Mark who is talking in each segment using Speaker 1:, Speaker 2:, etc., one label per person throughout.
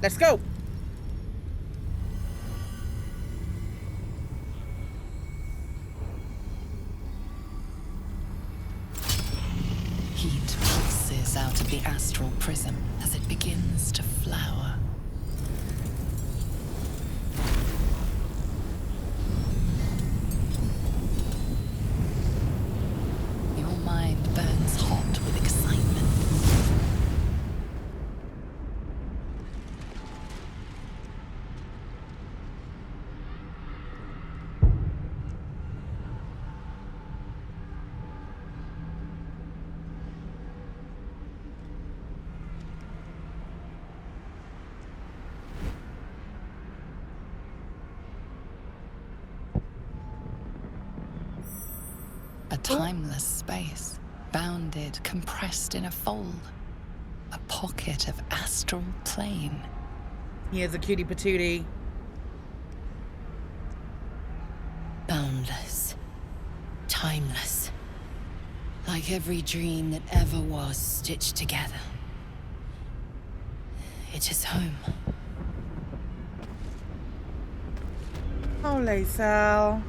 Speaker 1: Let's go.
Speaker 2: Heat pulses out of the astral prism as it begins to flower. Your mind burns hot with excitement. A timeless space, bounded, compressed in a fold. A pocket of astral plane.
Speaker 1: Here's a cutie patootie.
Speaker 3: Boundless. Timeless. Like every dream that ever was stitched together. It is home.
Speaker 1: Oh, Lae'zel.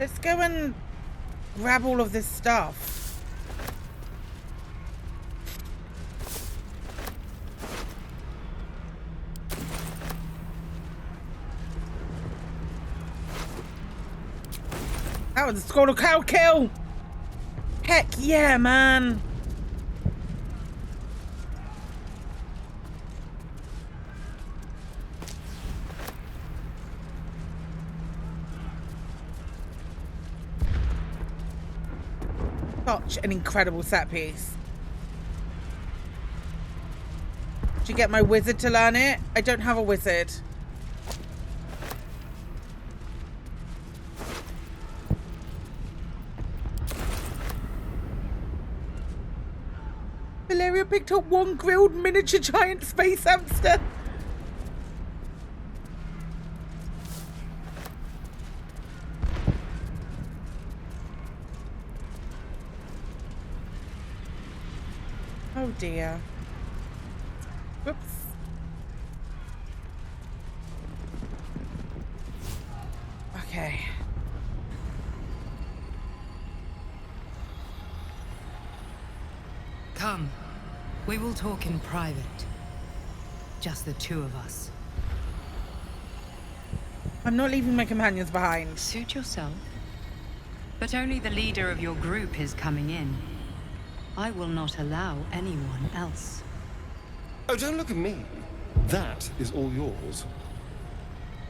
Speaker 1: Let's go and grab all of this stuff. That was a score of cow kill. Heck yeah, man. Such an incredible set piece. Did you get my wizard to learn it? I don't have a wizard. Valeria picked up one grilled miniature giant space hamster. Oh dear. Whoops. Okay.
Speaker 4: Come. We will talk in private. Just the two of us.
Speaker 1: I'm not leaving my companions behind.
Speaker 4: Suit yourself. But only the leader of your group is coming in. I will not allow anyone else.
Speaker 5: Oh, don't look at me. That is all yours.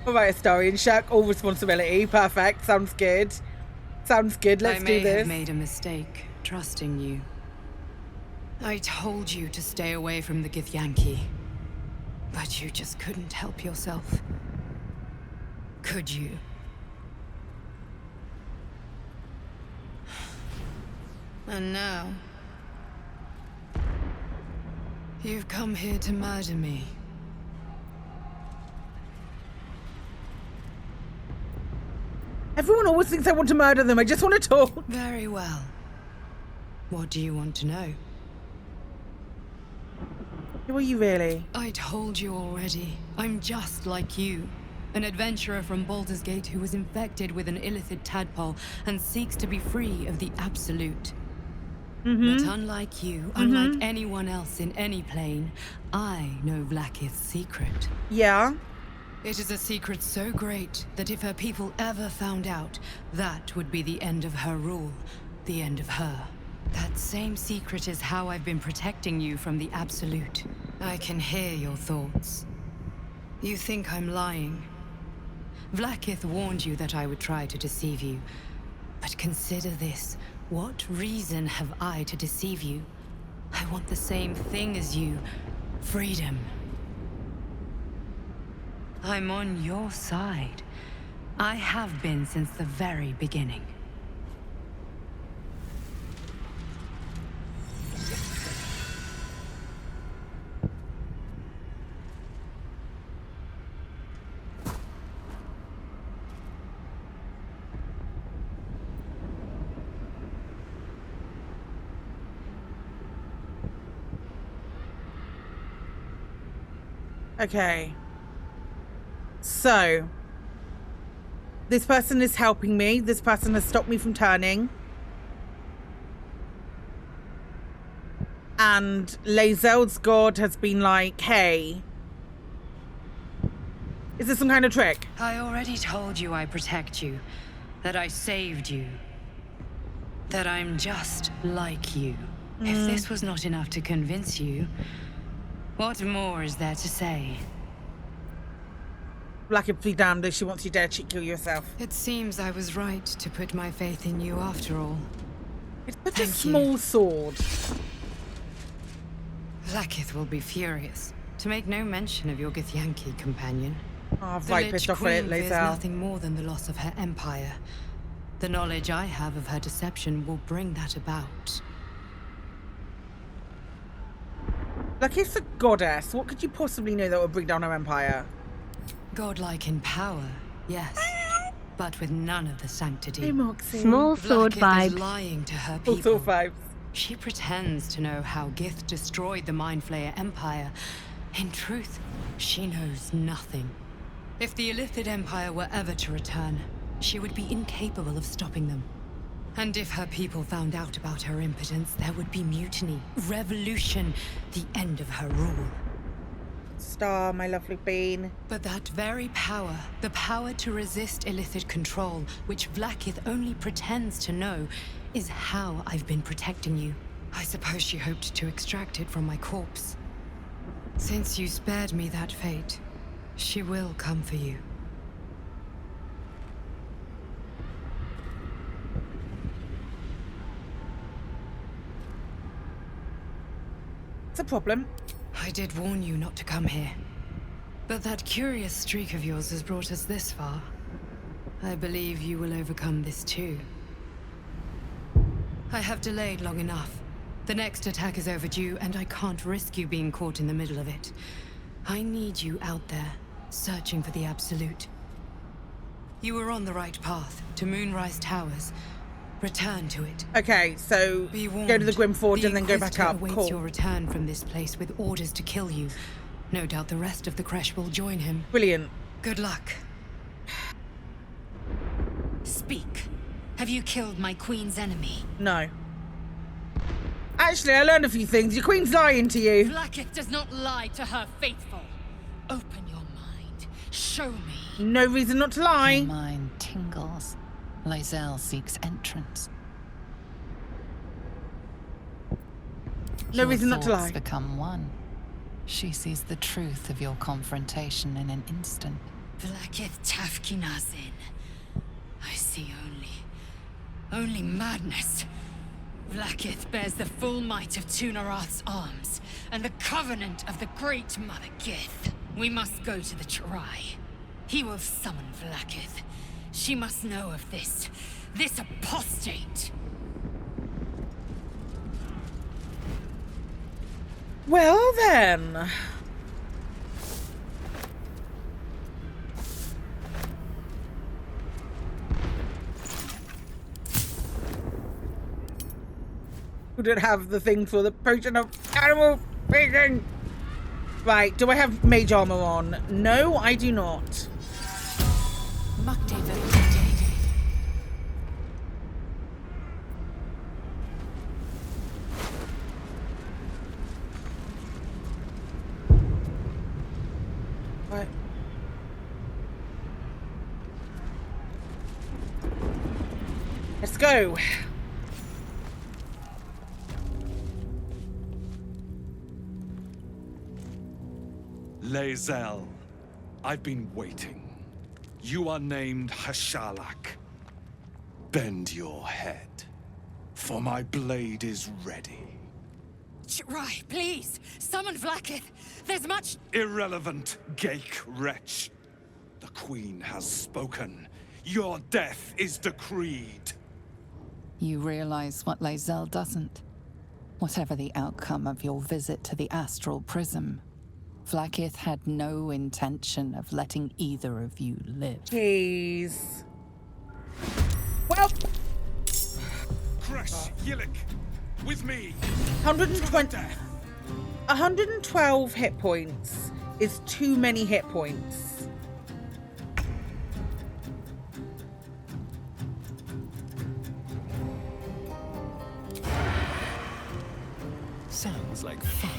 Speaker 1: All right, Astarion, shirk all responsibility. Perfect. Sounds good. Sounds good. Let's do this.
Speaker 4: I may have made a mistake trusting you. I told you to stay away from the Githyanki. But you just couldn't help yourself. Could you? And now... you've come here to murder me.
Speaker 1: Everyone always thinks I want to murder them. I just want to talk.
Speaker 4: Very well. What do you want to know?
Speaker 1: Who are you really?
Speaker 4: I told you already. I'm just like you. An adventurer from Baldur's Gate who was infected with an illicit tadpole and seeks to be free of the Absolute. But unlike you, unlike anyone else in any plane, I know Vlaakith's secret.
Speaker 1: Yeah.
Speaker 4: It is a secret so great that if her people ever found out, that would be the end of her rule, the end of her. That same secret is how I've been protecting you from the Absolute. I can hear your thoughts. You think I'm lying. Vlaakith warned you that I would try to deceive you. But consider this. What reason have I to deceive you? I want the same thing as you. Freedom. I'm on your side. I have been since the very beginning.
Speaker 1: Okay. So, this person is helping me. This person has stopped me from turning. And Lae'zel's god has been like, hey, is this some kind of trick?
Speaker 4: I already told you I protect you, that I saved you, that I'm just like you. If this was not enough to convince you, what more is there to say?
Speaker 1: Blackhead be damned if she wants you dead, she'd kill yourself.
Speaker 4: It seems I was right to put my faith in you after all.
Speaker 1: It's such a
Speaker 4: Thank you.
Speaker 1: small sword.
Speaker 4: Vlaakith will be furious, to make no mention of your Githyanki companion.
Speaker 1: Oh, I've
Speaker 4: The
Speaker 1: right
Speaker 4: Lich
Speaker 1: pissed off with it,
Speaker 4: Queen fears
Speaker 1: Lae'zel.
Speaker 4: nothing more than the loss of her empire. The knowledge I have of her deception will bring that about.
Speaker 1: Like, it's a goddess. What could you possibly know that would bring down her empire?
Speaker 4: Godlike in power, yes, but with none of the sanctity.
Speaker 1: Hey, Moxie.
Speaker 6: Small sword
Speaker 4: Vlaakith is
Speaker 6: vibes.
Speaker 4: lying to her
Speaker 1: All
Speaker 4: people.
Speaker 1: vibes.
Speaker 4: She pretends to know how Gith destroyed the Mind Flayer Empire. In truth, she knows nothing. If the Illithid Empire were ever to return, she would be incapable of stopping them. And if her people found out about her impotence, there would be mutiny, revolution, the end of her rule.
Speaker 1: Star, my lovely bean.
Speaker 4: But that very power, the power to resist Illithid control, which Vlaakith only pretends to know, is how I've been protecting you. I suppose she hoped to extract it from my corpse. Since you spared me that fate, she will come for you.
Speaker 1: It's a problem.
Speaker 4: I did warn you not to come here. But that curious streak of yours has brought us this far. I believe you will overcome this too. I have delayed long enough. The next attack is overdue, and I can't risk you being caught in the middle of it. I need you out there, searching for the Absolute. You were on the right path, to Moonrise Towers. Return to it.
Speaker 1: Okay, so
Speaker 4: Be warned,
Speaker 1: go to the Grim Forge
Speaker 4: the
Speaker 1: and then go back
Speaker 4: Inquisitor
Speaker 1: up.
Speaker 4: awaits
Speaker 1: Cool.
Speaker 4: your return from this place with orders to kill you. No doubt the rest of the Kresh will join him.
Speaker 1: Brilliant.
Speaker 4: Good luck.
Speaker 3: Speak. Have you killed my queen's enemy?
Speaker 1: No. Actually, I learned a few things. Your queen's lying to you.
Speaker 3: Vlaakith does not lie to her faithful. Open your mind. Show me.
Speaker 1: No reason not to
Speaker 2: Your
Speaker 1: lie.
Speaker 2: mind tingles. Lae'zel seeks entrance.
Speaker 1: No
Speaker 2: Your
Speaker 1: reason not to
Speaker 2: thoughts
Speaker 1: lie.
Speaker 2: become one. She sees the truth of your confrontation in an instant.
Speaker 3: Vlaakith Tafkinazin. I see only madness. Vlaakith bears the full might of Tunarath's arms, and the covenant of the Great Mother Gith. We must go to the Chirai. He will summon Vlaakith. She must know of this apostate.
Speaker 1: Well then. Who did have the thing for the potion of animal speaking? Right, do I have mage armor on? No, I do not. What? Let's go.
Speaker 7: Lae'zel, I've been waiting. You are named Hashalak. Bend your head, for my blade is ready.
Speaker 3: Chirai, please! Summon Vlaakith! There's much...
Speaker 7: Irrelevant, Gake wretch. The Queen has spoken. Your death is decreed.
Speaker 2: You realize what Lae'zel doesn't. Whatever the outcome of your visit to the Astral Prism, Vlaakith had no intention of letting either of you live.
Speaker 1: Jeez. Well,
Speaker 7: Kresh, Yillik, with me.
Speaker 1: 120, 112 hit points. is too many hit points.
Speaker 6: Sounds like fun.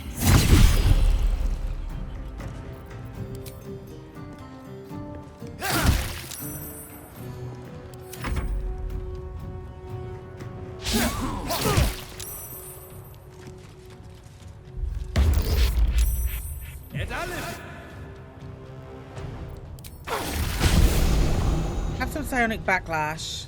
Speaker 1: Have some psionic backlash.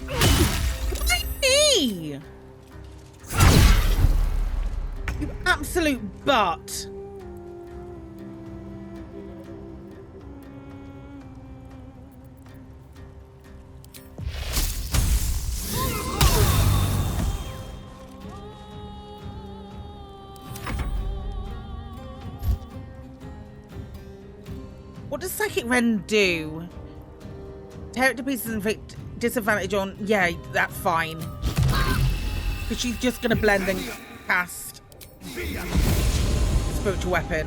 Speaker 1: Why me? You absolute butt. What does Psychic Rend do? Tear it to pieces and inflict disadvantage on... Yeah, that's fine. Because she's just going to blend and cast Spiritual Weapon.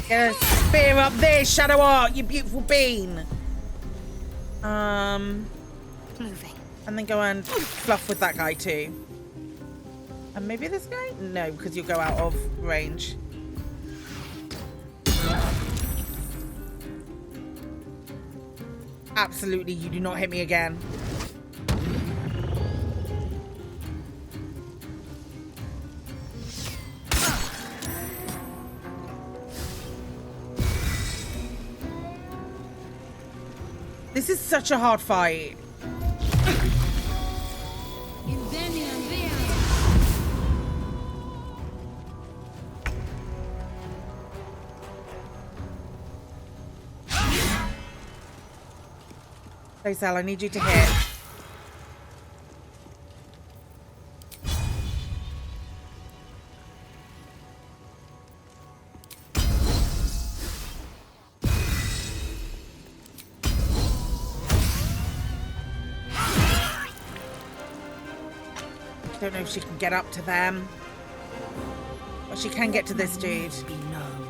Speaker 1: Get a spear up there, Shadow Art, you beautiful bean.
Speaker 3: Moving.
Speaker 1: And then go and fluff with that guy too. And maybe this guy? No, because you'll go out of range. Absolutely, you do not hit me again. This is such a hard fight. Hey, Sal, I need you to hit. Don't know if she can get up to them. But she can get to this dude.
Speaker 3: Be known.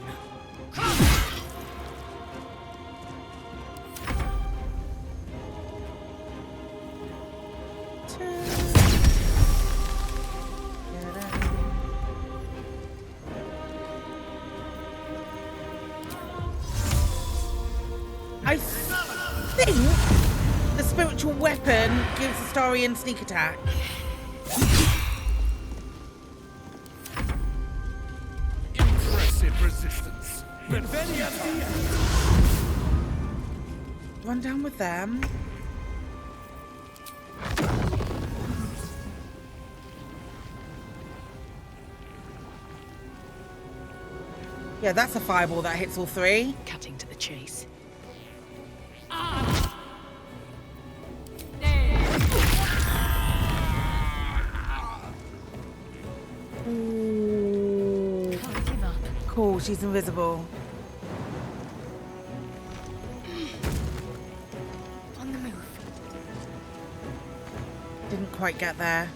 Speaker 1: I think the spiritual weapon gives Astarion sneak attack.
Speaker 7: Impressive resistance.
Speaker 1: Run down with them. Yeah, that's a fireball that hits all three.
Speaker 3: Cutting to the chase.
Speaker 1: Ooh.
Speaker 3: Can't give up.
Speaker 1: Cool, she's invisible.
Speaker 3: On the move.
Speaker 1: Didn't quite get there.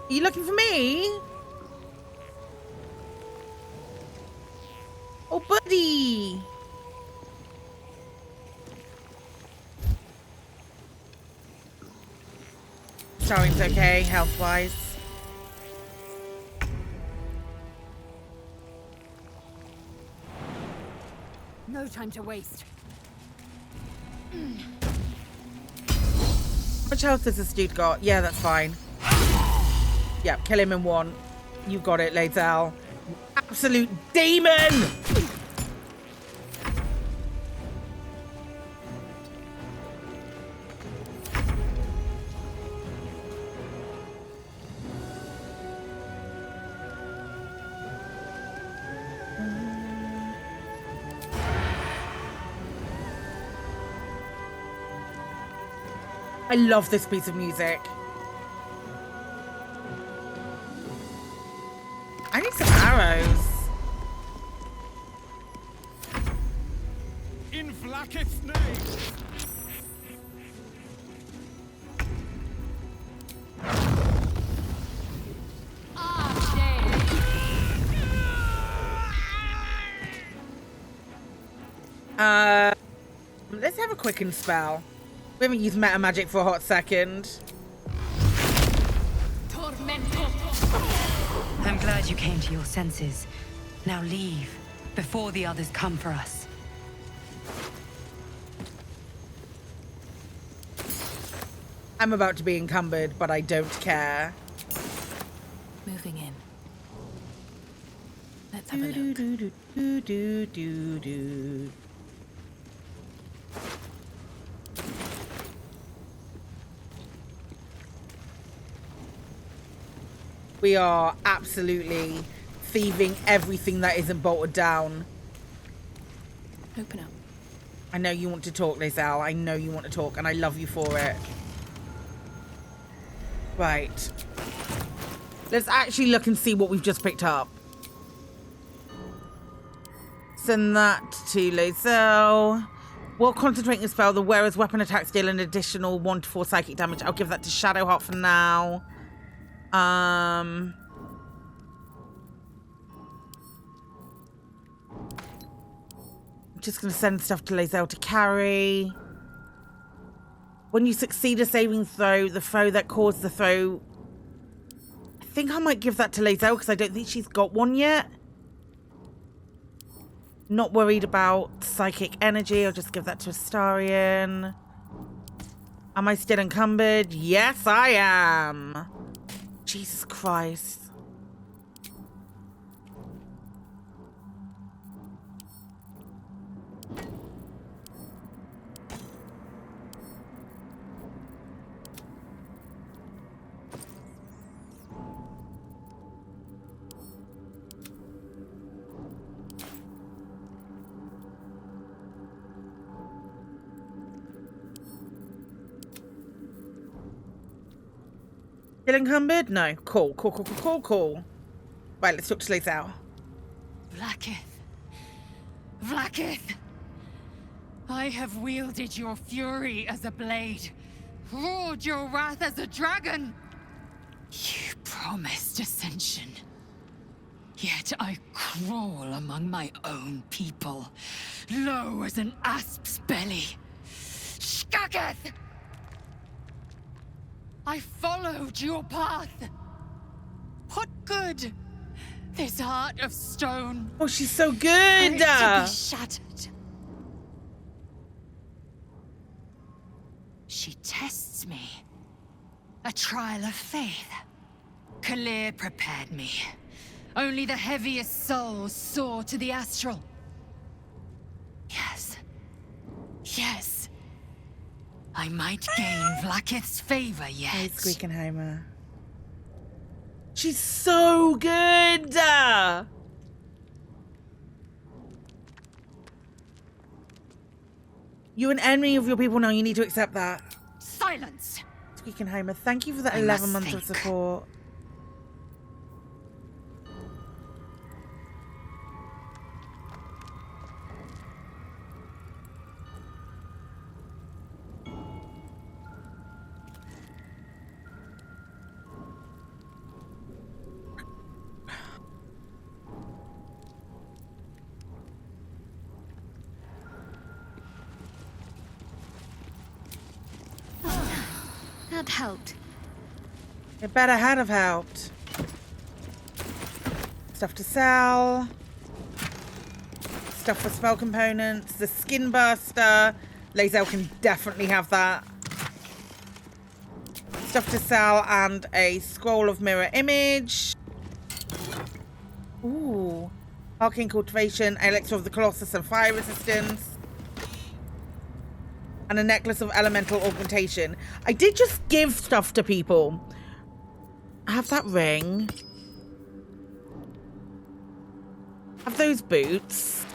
Speaker 1: Are you looking for me? Oh, buddy. Starring's okay, health-wise.
Speaker 3: No time to waste.
Speaker 1: How much health has this dude got? Yeah, that's fine. Yeah, kill him in one. You got it, Lae'zel. Absolute demon! I love this piece of music. I need some arrows.
Speaker 7: In Vlaakith's name!
Speaker 1: Let's have a quicken spell. We haven't used meta magic for a hot second.
Speaker 4: I'm glad you came to your senses. Now leave, before the others come for us.
Speaker 1: I'm about to be encumbered, but I don't care.
Speaker 4: Moving in. Let's have a look.
Speaker 1: We are absolutely thieving everything that isn't bolted down.
Speaker 4: Open up.
Speaker 1: I know you want to talk, Lae'zel. I know you want to talk, and I love you for it. Right. Let's actually look and see what we've just picked up. Send that to Lae'zel. While concentrating a spell, the wearer's weapon attacks deal an additional 1 to 4 psychic damage. I'll give that to Shadowheart for now. Just gonna send stuff to Lae'zel to carry. When you succeed a saving throw, the foe that caused the throw... I think I might give that to Lae'zel because I don't think she's got one yet. Not worried about psychic energy. I'll just give that to Astarion. Am I still encumbered? Yes, I am. Jesus Christ. Still encumbered? No. Cool. Right, let's talk to Lae'zel.
Speaker 3: Vlaakith. Vlaakith! I have wielded your fury as a blade, roared your wrath as a dragon. You promised ascension. Yet I crawl among my own people, low as an asp's belly. Shkaketh! I followed your path. What good? This heart of stone.
Speaker 1: Oh, she's so
Speaker 3: For
Speaker 1: good!
Speaker 3: it to be shattered. She tests me. A trial of faith. Clare prepared me. Only the heaviest souls soar to the astral. Yes. Yes. I might gain Vlaakith's favor yet.
Speaker 1: Hey, Squeakenheimer. She's so good! You're an enemy of your people now. You need to accept that.
Speaker 3: Silence!
Speaker 1: Squeakenheimer, thank you for that
Speaker 3: I
Speaker 1: 11
Speaker 3: must
Speaker 1: months of
Speaker 3: think.
Speaker 1: support.
Speaker 8: That helped.
Speaker 1: It better had have helped. Stuff to sell. Stuff for spell components. The skin burster. Lae'zel can definitely have that. Stuff to sell and a scroll of mirror image. Ooh. Arcane cultivation, elixir of the Colossus and fire resistance. And a necklace of elemental augmentation. I did just give stuff to people. I have that ring. I have those boots.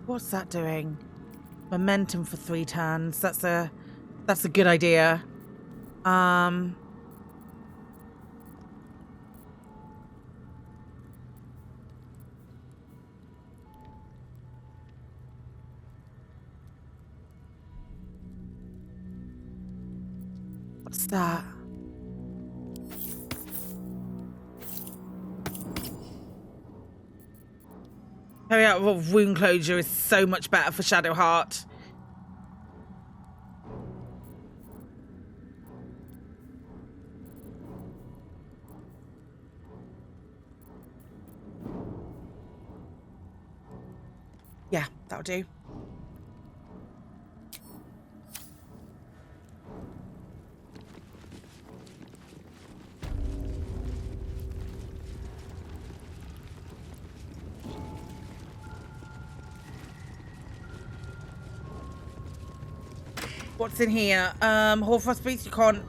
Speaker 1: What's that doing? Momentum for 3 turns. That's a good idea. What's that? Carry out of wound closure is so much better for Shadowheart. Yeah, that'll do. What's in here? Hoarfrost Boots, you can't...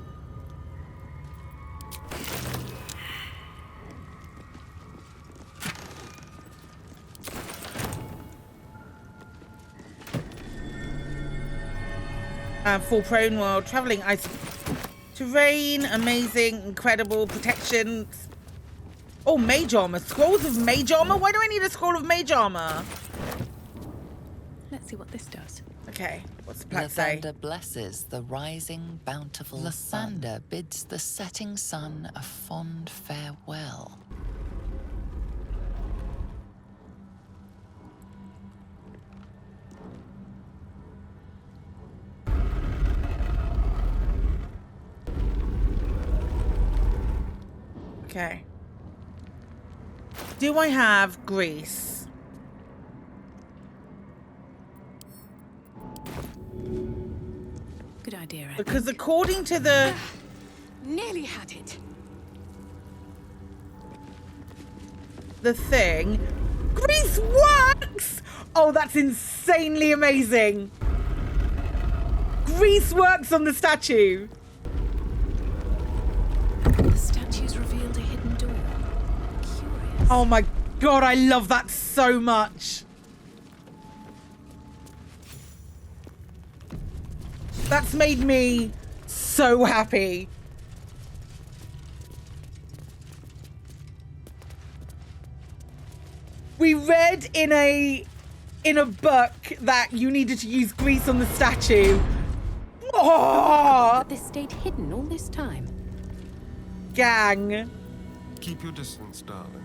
Speaker 1: Full prone while traveling ice terrain, amazing, incredible protection. Oh, mage armor. Scrolls of mage armor? Why do I need a scroll of mage armor?
Speaker 8: Let's see what this does.
Speaker 1: Okay, what's the plaque say?
Speaker 2: Lathander blesses the rising bountiful sun. Lathander bids the setting sun a fond farewell.
Speaker 1: Okay. Do I have grease?
Speaker 8: Good idea, Ed.
Speaker 1: Because according to the...
Speaker 8: Nearly had it.
Speaker 1: the thing, grease works! Oh, that's insanely amazing. Grease works on the statue.
Speaker 8: The statue's revealed a hidden door. Curious.
Speaker 1: Oh my god, I love that so much. That's made me so happy. We read in a book that you needed to use grease on the statue. Oh,
Speaker 8: But this stayed hidden all this time.
Speaker 1: gang.
Speaker 5: Keep your distance, darling.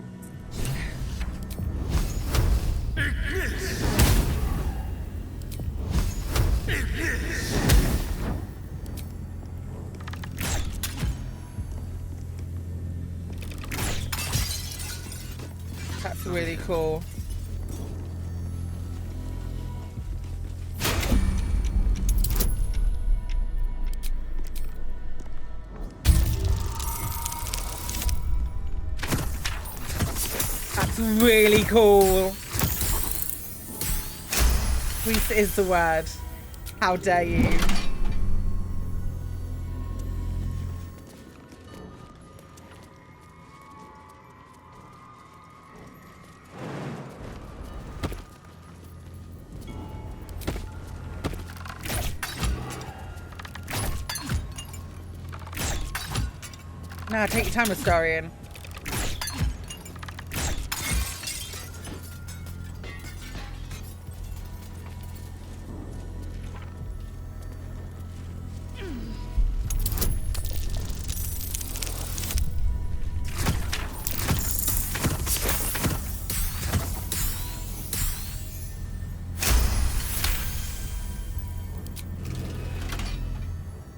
Speaker 1: That's really cool. That's really cool. Grease is the word. How dare you? Nah, take your time, Astarian.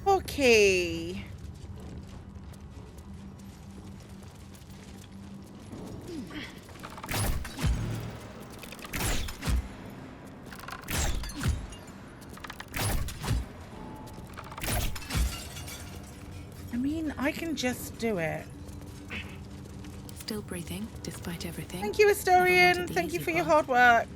Speaker 1: Okay. I mean, I can just do it.
Speaker 8: Still breathing, despite everything.
Speaker 1: Thank you,
Speaker 8: Never
Speaker 1: Astorian.
Speaker 8: wanted the
Speaker 1: Thank you
Speaker 8: easy
Speaker 1: for your
Speaker 8: path.
Speaker 1: hard work.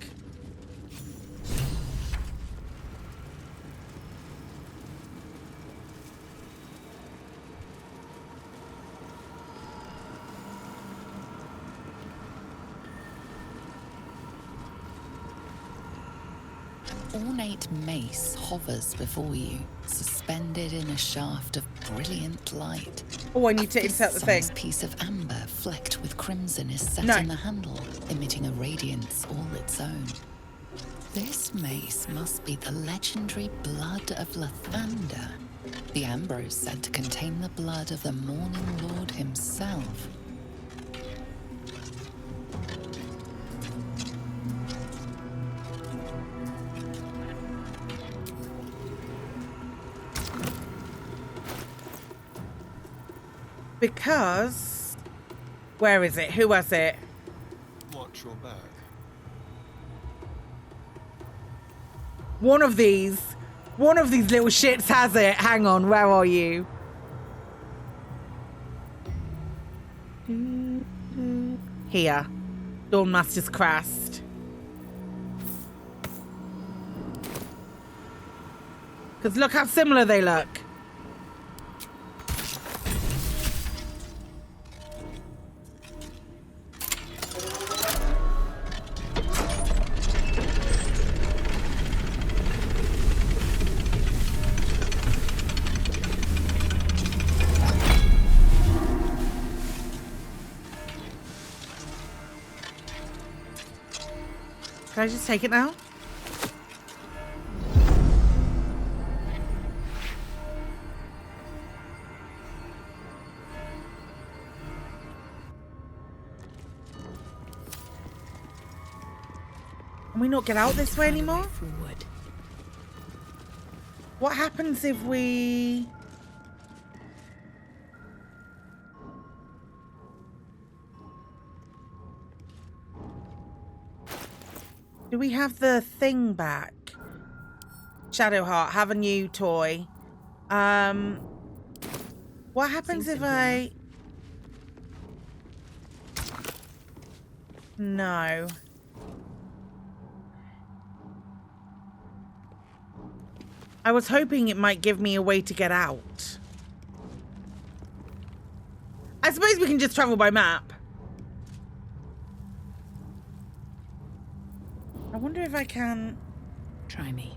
Speaker 2: Ornate mace hovers before you, suspended in a shaft of brilliant light.
Speaker 1: Oh, I need to
Speaker 2: A
Speaker 1: insert the thing.
Speaker 2: fist-sized piece of amber flecked with crimson is set
Speaker 1: No.
Speaker 2: in the handle, emitting a radiance all its own. This mace must be the legendary blood of Lathander. The amber is said to contain the blood of the Morning Lord himself.
Speaker 1: Because... Where is it? Who has it?
Speaker 6: Watch your back.
Speaker 1: One of these little shits has it. Hang on, where are you? Here. Dawnmaster's Crest. Because look how similar they look. Can I just take it now? Can we not get out this way
Speaker 8: Find a
Speaker 1: anymore?
Speaker 8: forward.
Speaker 1: What happens if we... Do we have the thing back? Shadowheart, have a new toy. What happens
Speaker 8: Seems
Speaker 1: if
Speaker 8: simple
Speaker 1: I... No. I was hoping it might give me a way to get out. I suppose we can just travel by map. I wonder if I can...
Speaker 8: Try me.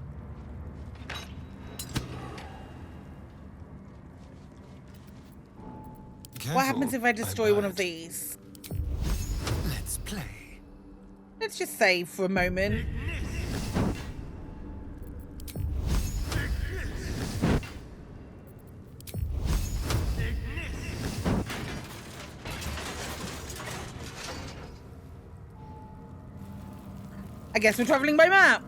Speaker 1: What happens if I destroy one of
Speaker 6: bird.
Speaker 1: these?
Speaker 6: Let's play.
Speaker 1: Let's just save for a moment. I guess we're traveling by map.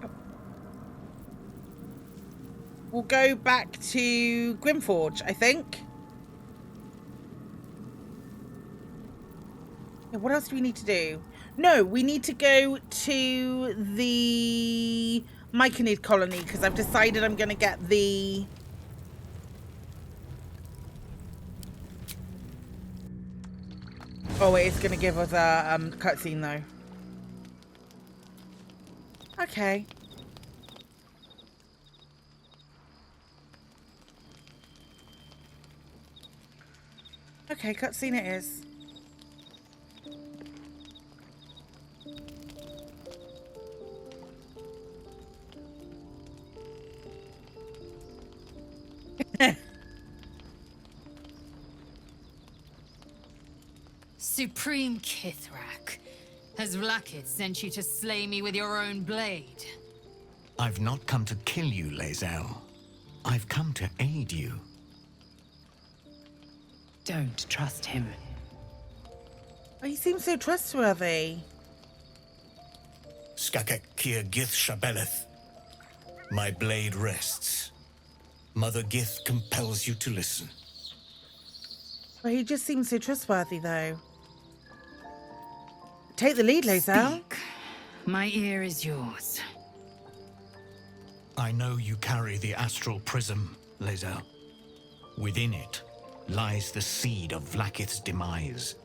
Speaker 1: We'll go back to Grimforge, I think. Yeah, what else do we need to do? No, we need to go to the Myconid colony because I've decided I'm going to get the... Oh, it is going to give us a cutscene though. Okay. Okay, cutscene it is.
Speaker 3: Supreme Kithrak, has Vlakith sent you to slay me with your own blade?
Speaker 9: I've not come to kill you, Lae'zel. I've come to aid you.
Speaker 4: Don't trust him.
Speaker 1: Oh, he seems so trustworthy.
Speaker 9: Skakek Kier Gith Shabeleth. My blade rests. Mother Gith compels you to listen.
Speaker 1: Well, he just seems so trustworthy, though. Take the lead, Lae'zel.
Speaker 3: Speak. My ear is yours.
Speaker 9: I know you carry the astral prism, Lae'zel. Within it, lies the seed of Vlakith's demise,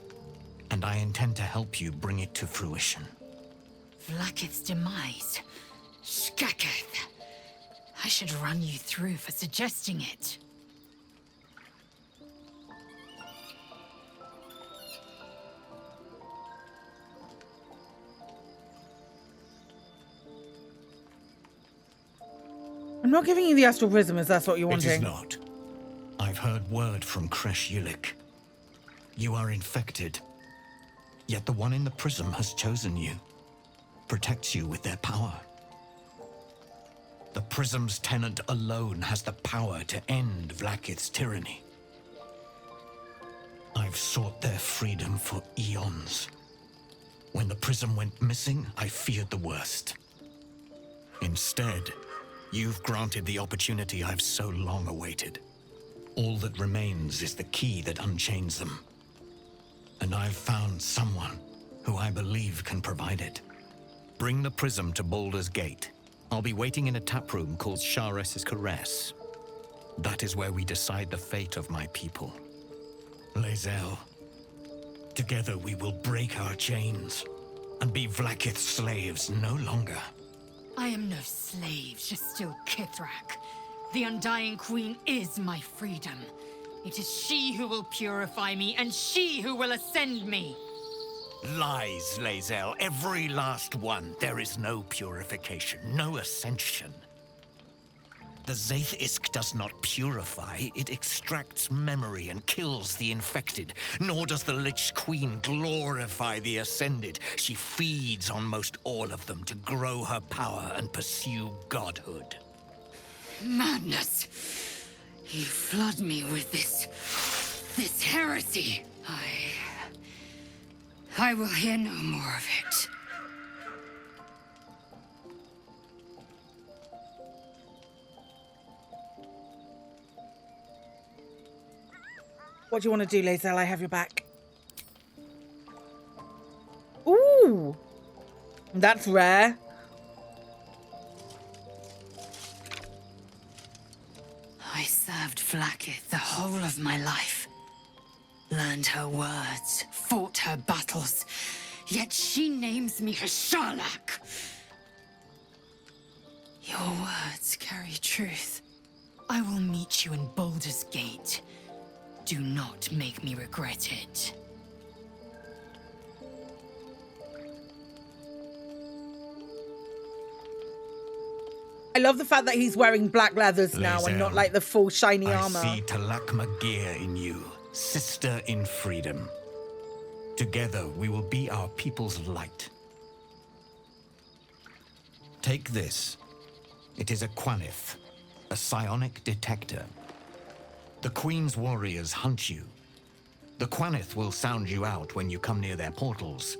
Speaker 9: and I intend to help you bring it to fruition.
Speaker 3: Vlakith's demise? Skaketh! I should run you through for suggesting it.
Speaker 1: I'm not giving you the astral prism, if that's what you're wanting.
Speaker 9: It is not. I've heard word from Kresh Yulik. You are infected. Yet the one in the prism has chosen you. Protects you with their power. The prism's tenant alone has the power to end Vlakith's tyranny. I've sought their freedom for eons. When the prism went missing, I feared the worst. Instead, you've granted the opportunity I've so long awaited. All that remains is the key that unchains them. And I've found someone who I believe can provide it. Bring the prism to Baldur's Gate. I'll be waiting in a taproom called Shares's Caress. That is where we decide the fate of my people. Lae'zel, together we will break our chains and be Vlakith's slaves no longer.
Speaker 3: I am no slave, just still Kithrak. The Undying Queen is my freedom. It is she who will purify me, and she who will ascend me.
Speaker 9: Lies, Lae'zel, every last one. There is no purification, no ascension. The Zaith-Isk does not purify, it extracts memory and kills the infected. Nor does the Lich Queen glorify the ascended. She feeds on most all of them to grow her power and pursue godhood.
Speaker 3: Madness! You flood me with this heresy. I will hear no more of it.
Speaker 1: What do you want to do, Lae'zel? I have your back. Ooh! That's rare.
Speaker 3: I served Vlakith the whole of my life. Learned her words, fought her battles, yet she names me Hashalak. Your words carry truth. I will meet you in Baldur's Gate. Do not make me regret it.
Speaker 1: I love the fact that he's wearing black leathers now and not like the full shiny armor.
Speaker 9: I see Talakma Gear in you, sister in freedom. Together we will be our people's light. Take this. It is a Quanith, a psionic detector. The Queen's warriors hunt you. The Quanith will sound you out when you come near their portals.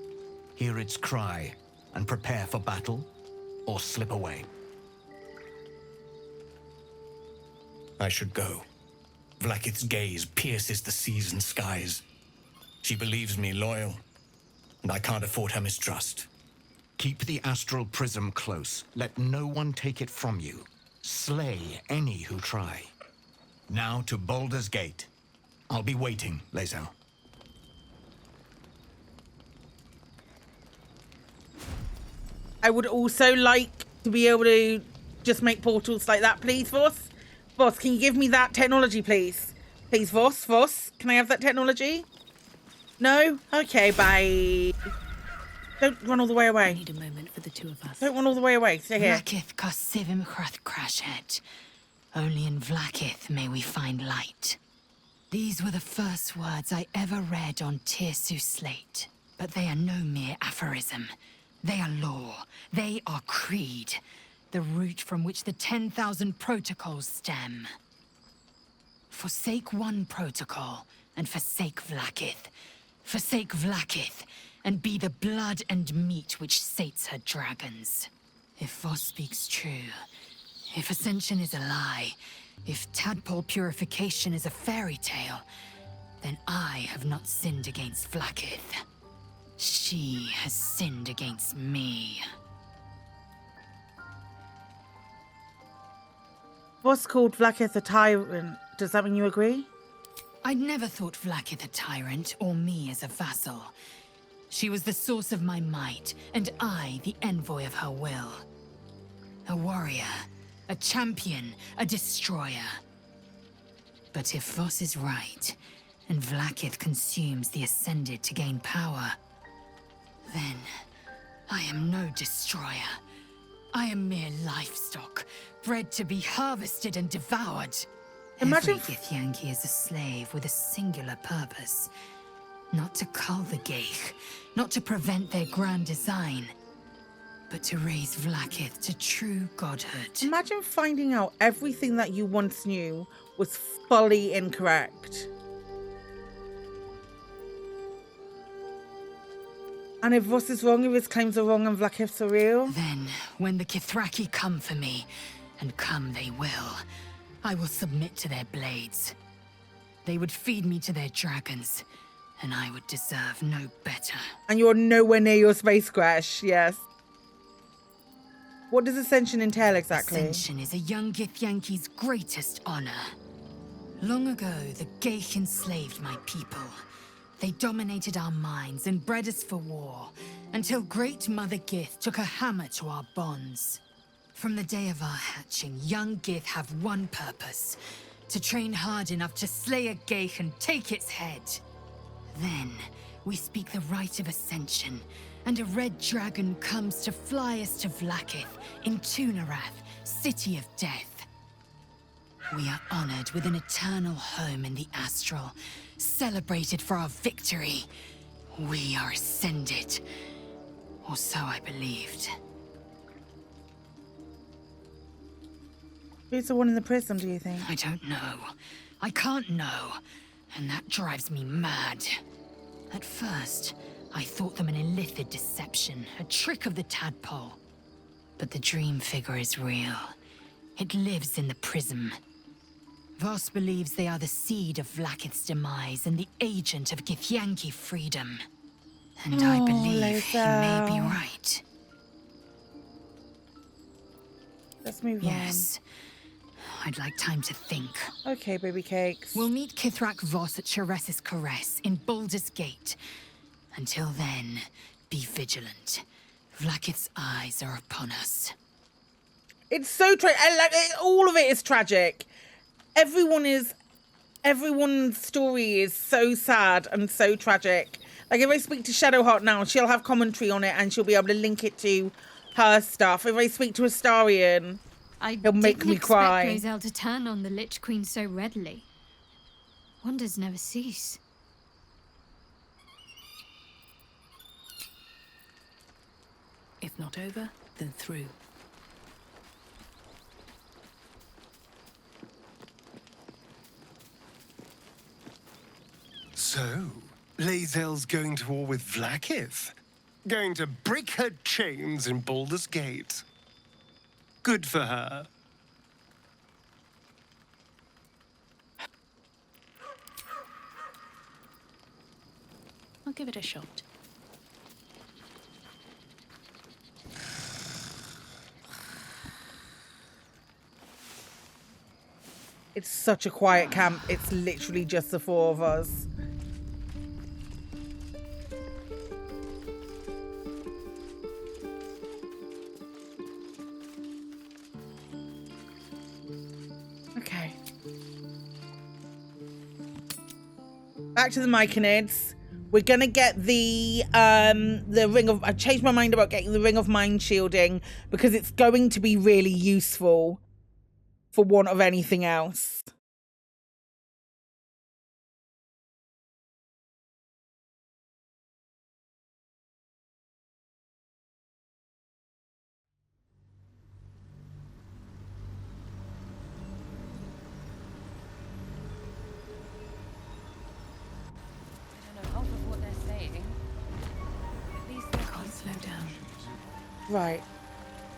Speaker 9: Hear its cry and prepare for battle or slip away. I should go. Vlakith's gaze pierces the seas and skies. She believes me loyal, and I can't afford her mistrust. Keep the astral prism close. Let no one take it from you. Slay any who try. Now to Baldur's Gate. I'll be waiting, Lae'zel.
Speaker 1: I would also like to be able to just make portals like that, please, Voss. Voss, can you give me that technology, please? Please, Voss, Voss, can I have that technology? No? Okay, bye. Don't run all the way
Speaker 8: I
Speaker 1: away.
Speaker 8: need a moment for the two of us.
Speaker 1: Don't run all the way away. Stay here.
Speaker 3: Vlakith Kosivim Chrath Crashhead. Only in Vlakith may we find light. These were the first words I ever read on Tirsu's slate. But they are no mere aphorism. They are law. They are creed. The root from which the 10,000 protocols stem. Forsake one protocol, and forsake Vlakith. Forsake Vlakith, and be the blood and meat which sates her dragons. If Voss speaks true, if Ascension is a lie, if tadpole purification is a fairy tale, then I have not sinned against Vlakith. She has sinned against me.
Speaker 1: Voss called Vlakith a tyrant. Does that mean you agree?
Speaker 3: I'd never thought Vlaakith a tyrant, or me as a vassal. She was the source of my might, and I the envoy of her will. A warrior, a champion, a destroyer. But if Voss is right, and Vlaakith consumes the Ascended to gain power, then I am no destroyer. I am mere livestock, bred to be harvested and devoured.
Speaker 1: Imagine
Speaker 3: Every Githyanki is a slave with a singular purpose. Not to cull the Geich, not to prevent their grand design, but to raise Vlaakith to true godhood.
Speaker 1: Imagine finding out everything that you once knew was fully incorrect. And if Voss is wrong, if his claims are wrong and Vlaakith's are real?
Speaker 3: Then, when the Kithraki come for me, and come they will, I will submit to their blades. They would feed me to their dragons, and I would deserve no better.
Speaker 1: And you're nowhere near your space crash, yes. What does Ascension entail exactly?
Speaker 3: Ascension is a young Githyanki's greatest honor. Long ago, the Geich enslaved my people. They dominated our minds and bred us for war, until Great Mother Gith took a hammer to our bonds. From the day of our hatching, young Gith have one purpose: to train hard enough to slay a Geich and take its head. Then, we speak the rite of Ascension, and a red dragon comes to fly us to Vlaakith in Tunarath, City of Death. We are honored with an eternal home in the Astral, celebrated for our victory. We are ascended. Or so I believed.
Speaker 1: Who's the one in the prison, do you think?
Speaker 3: I don't know. I can't know. And that drives me mad. At first, I thought them an illithid deception, a trick of the tadpole. But the dream figure is real. It lives in the prism. Voss believes they are the seed of Vlaakith's demise and the agent of Githyanki freedom. And I believe he may be right.
Speaker 1: Let's move
Speaker 3: Yes. I'd like time to think.
Speaker 1: on. Okay, baby cakes.
Speaker 3: We'll meet Kithrak Voss at Chares's Caress in Baldur's Gate. Until then, be vigilant. Vlaakith's eyes are upon us.
Speaker 1: It's so all of it is tragic. Everyone's story is so sad and so tragic. Like, if I speak to Shadowheart now, she'll have commentary on it and she'll be able to link it to her stuff. If I speak to Astarion, he'll make me cry.
Speaker 10: I didn't expect Roselle to turn on the Lich Queen so readily. Wonders never cease.
Speaker 8: If not over, then through.
Speaker 5: So, Lae'zel's going to war with Vlaakith? Going to break her chains in Baldur's Gate? Good for her.
Speaker 8: I'll give it a shot.
Speaker 1: It's such a quiet camp. It's literally just the four of us. Okay. Back to the Myconids. We're gonna get the ring of. I changed my mind about getting the ring of mind shielding because it's going to be really useful for want of anything else. Right,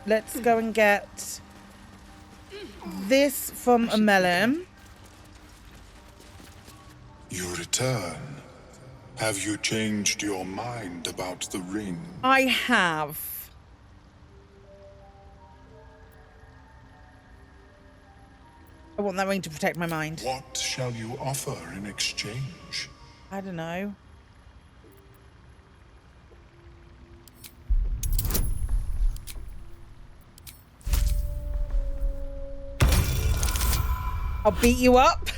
Speaker 1: let's go and get this from a melon.
Speaker 11: You return. Have you changed your mind about the ring?
Speaker 1: I have. I want that ring to protect my mind.
Speaker 11: What shall you offer in exchange?
Speaker 1: I don't know. I'll beat you up.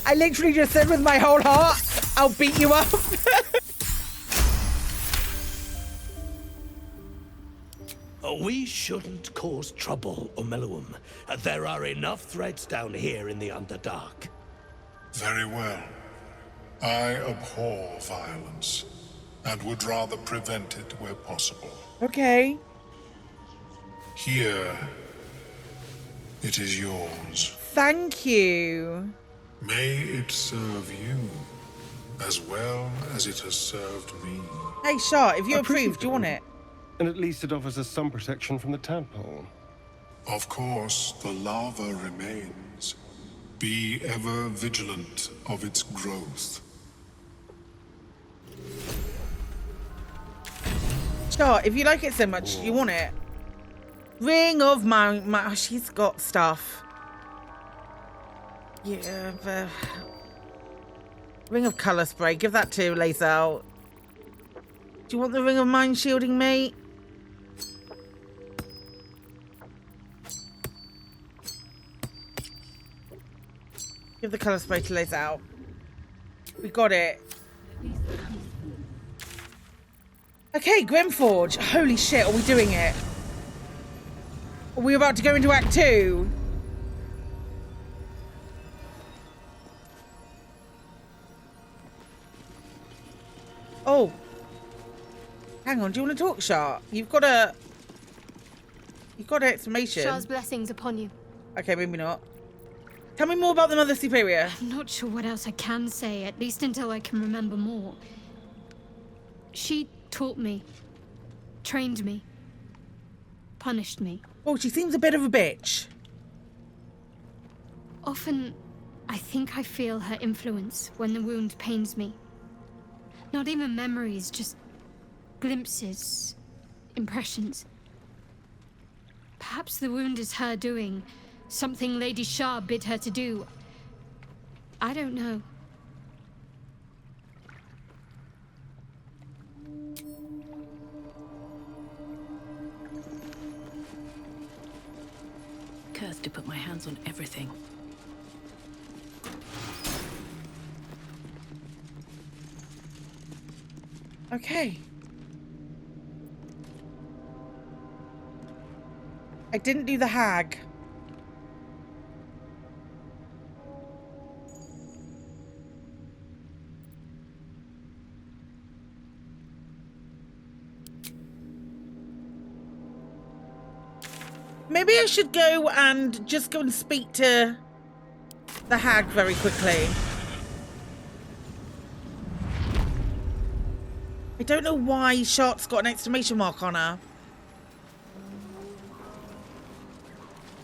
Speaker 1: I literally just said with my whole heart, I'll beat you up.
Speaker 12: We shouldn't cause trouble, Omeluum. There are enough threats down here in the Underdark.
Speaker 11: Very well. I abhor violence, and would rather prevent it where possible.
Speaker 1: Okay.
Speaker 11: Here, it is yours.
Speaker 1: Thank you.
Speaker 11: May it serve you, as well as it has served me.
Speaker 1: Hey, Shah, if you approve, do you want it?
Speaker 5: And at least it offers us some protection from the tadpole.
Speaker 11: Of course, the lava remains. Be ever vigilant of its growth.
Speaker 1: Shah, if you like it so much, you want it? Ring of my oh, she's got stuff. Yeah, but... Ring of colour spray. Give that to Lae'zel. Do you want the ring of mind shielding, mate? Give the colour spray to Lae'zel. We got it. Okay, Grimforge. Holy shit, are we doing it? Are we about to go into Act 2? Oh. Hang on, do you want to talk, Shah? You've got an exclamation.
Speaker 10: Shah's blessings upon you.
Speaker 1: Okay, maybe not. Tell me more about the Mother Superior.
Speaker 10: I'm not sure what else I can say, at least until I can remember more. She taught me, trained me, punished me.
Speaker 1: Oh, she seems a bit of a bitch.
Speaker 10: Often, I think I feel her influence when the wound pains me. Not even memories, just glimpses, impressions. Perhaps the wound is her doing, something Lady Shah bid her to do. I don't know.
Speaker 8: Cursed to put my hands on everything.
Speaker 1: Okay. I didn't do the hag. Maybe I should go and just go and speak to the hag very quickly. I don't know why Shark's got an exclamation mark on her.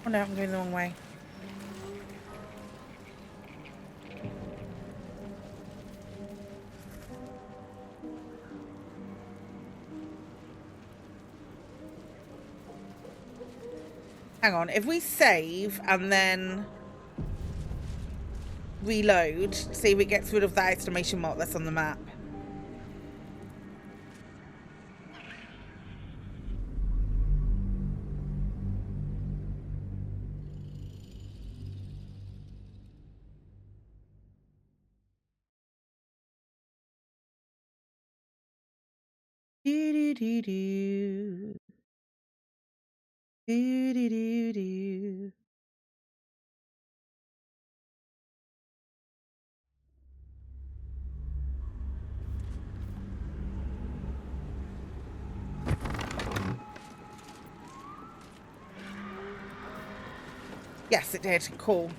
Speaker 1: Oh no, I'm going the wrong way. Hang on, if we save and then reload, see if it gets rid of that exclamation mark that's on the map. Do do do do do do do. Yes, it did. Cool.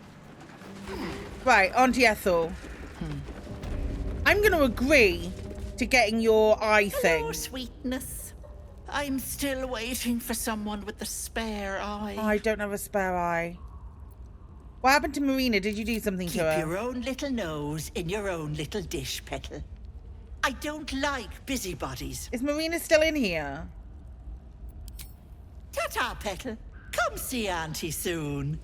Speaker 1: Right, Auntie Ethel. I'm going to agree to getting your eye thing.
Speaker 13: Hello, sweetness. I'm still waiting for someone with the spare eye.
Speaker 1: I don't have a spare eye. What happened to Marina? Did you do something to her?
Speaker 13: Keep your own little nose in your own little dish, Petal. I don't like busybodies.
Speaker 1: Is Marina still in here?
Speaker 13: Ta-ta, Petal. Come see Auntie soon.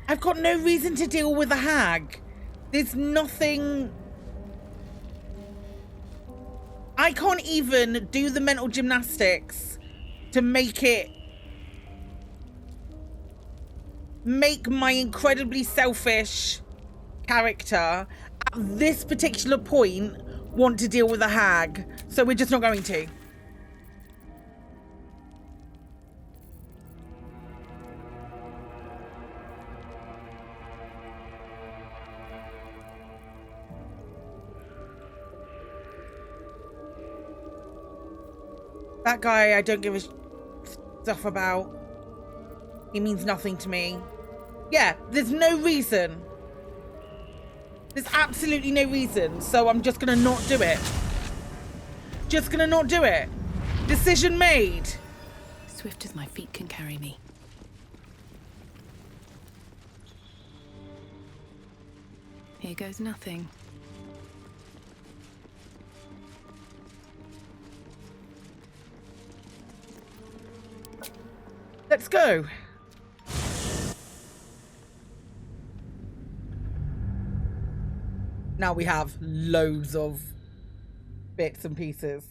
Speaker 1: I've got no reason to deal with the hag. There's nothing... I can't even do the mental gymnastics to make my incredibly selfish character at this particular point want to deal with a hag. So we're just not going to. That guy I don't give a stuff about. He means nothing to me. Yeah, there's no reason. There's absolutely no reason. So I'm just gonna not do it. Just gonna not do it. Decision made.
Speaker 8: Swift as my feet can carry me. Here goes nothing.
Speaker 1: Let's go. Now we have loads of bits and pieces.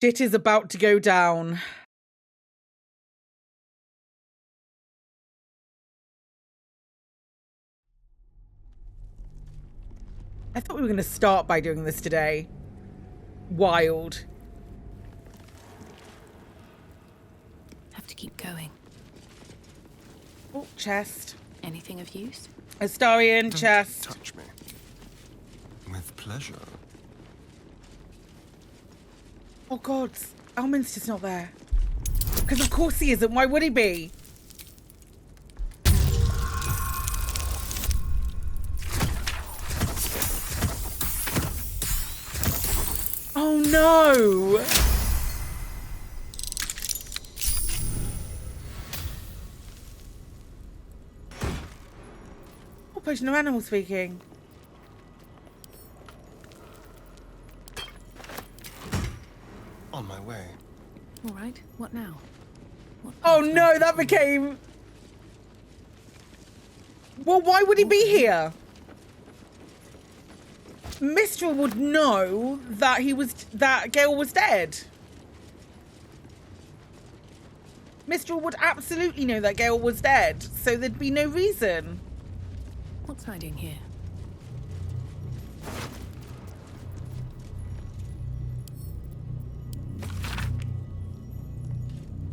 Speaker 1: Shit is about to go down. I thought we were going to start by doing this today. Wild.
Speaker 8: Have to keep going.
Speaker 1: Oh, chest.
Speaker 8: Anything of use?
Speaker 1: Astarian chest.
Speaker 6: Touch me. With pleasure.
Speaker 1: Oh God, Elminster's not there. Because of course he isn't. Why would he be? Oh no! Oh, potion of animal speaking.
Speaker 6: On my way.
Speaker 8: All right, what now?
Speaker 1: Oh no, that became... Well, why would he be here? Mistral would know that Gale was dead. Mistral would absolutely know that Gale was dead, so there'd be no reason.
Speaker 8: What's hiding here?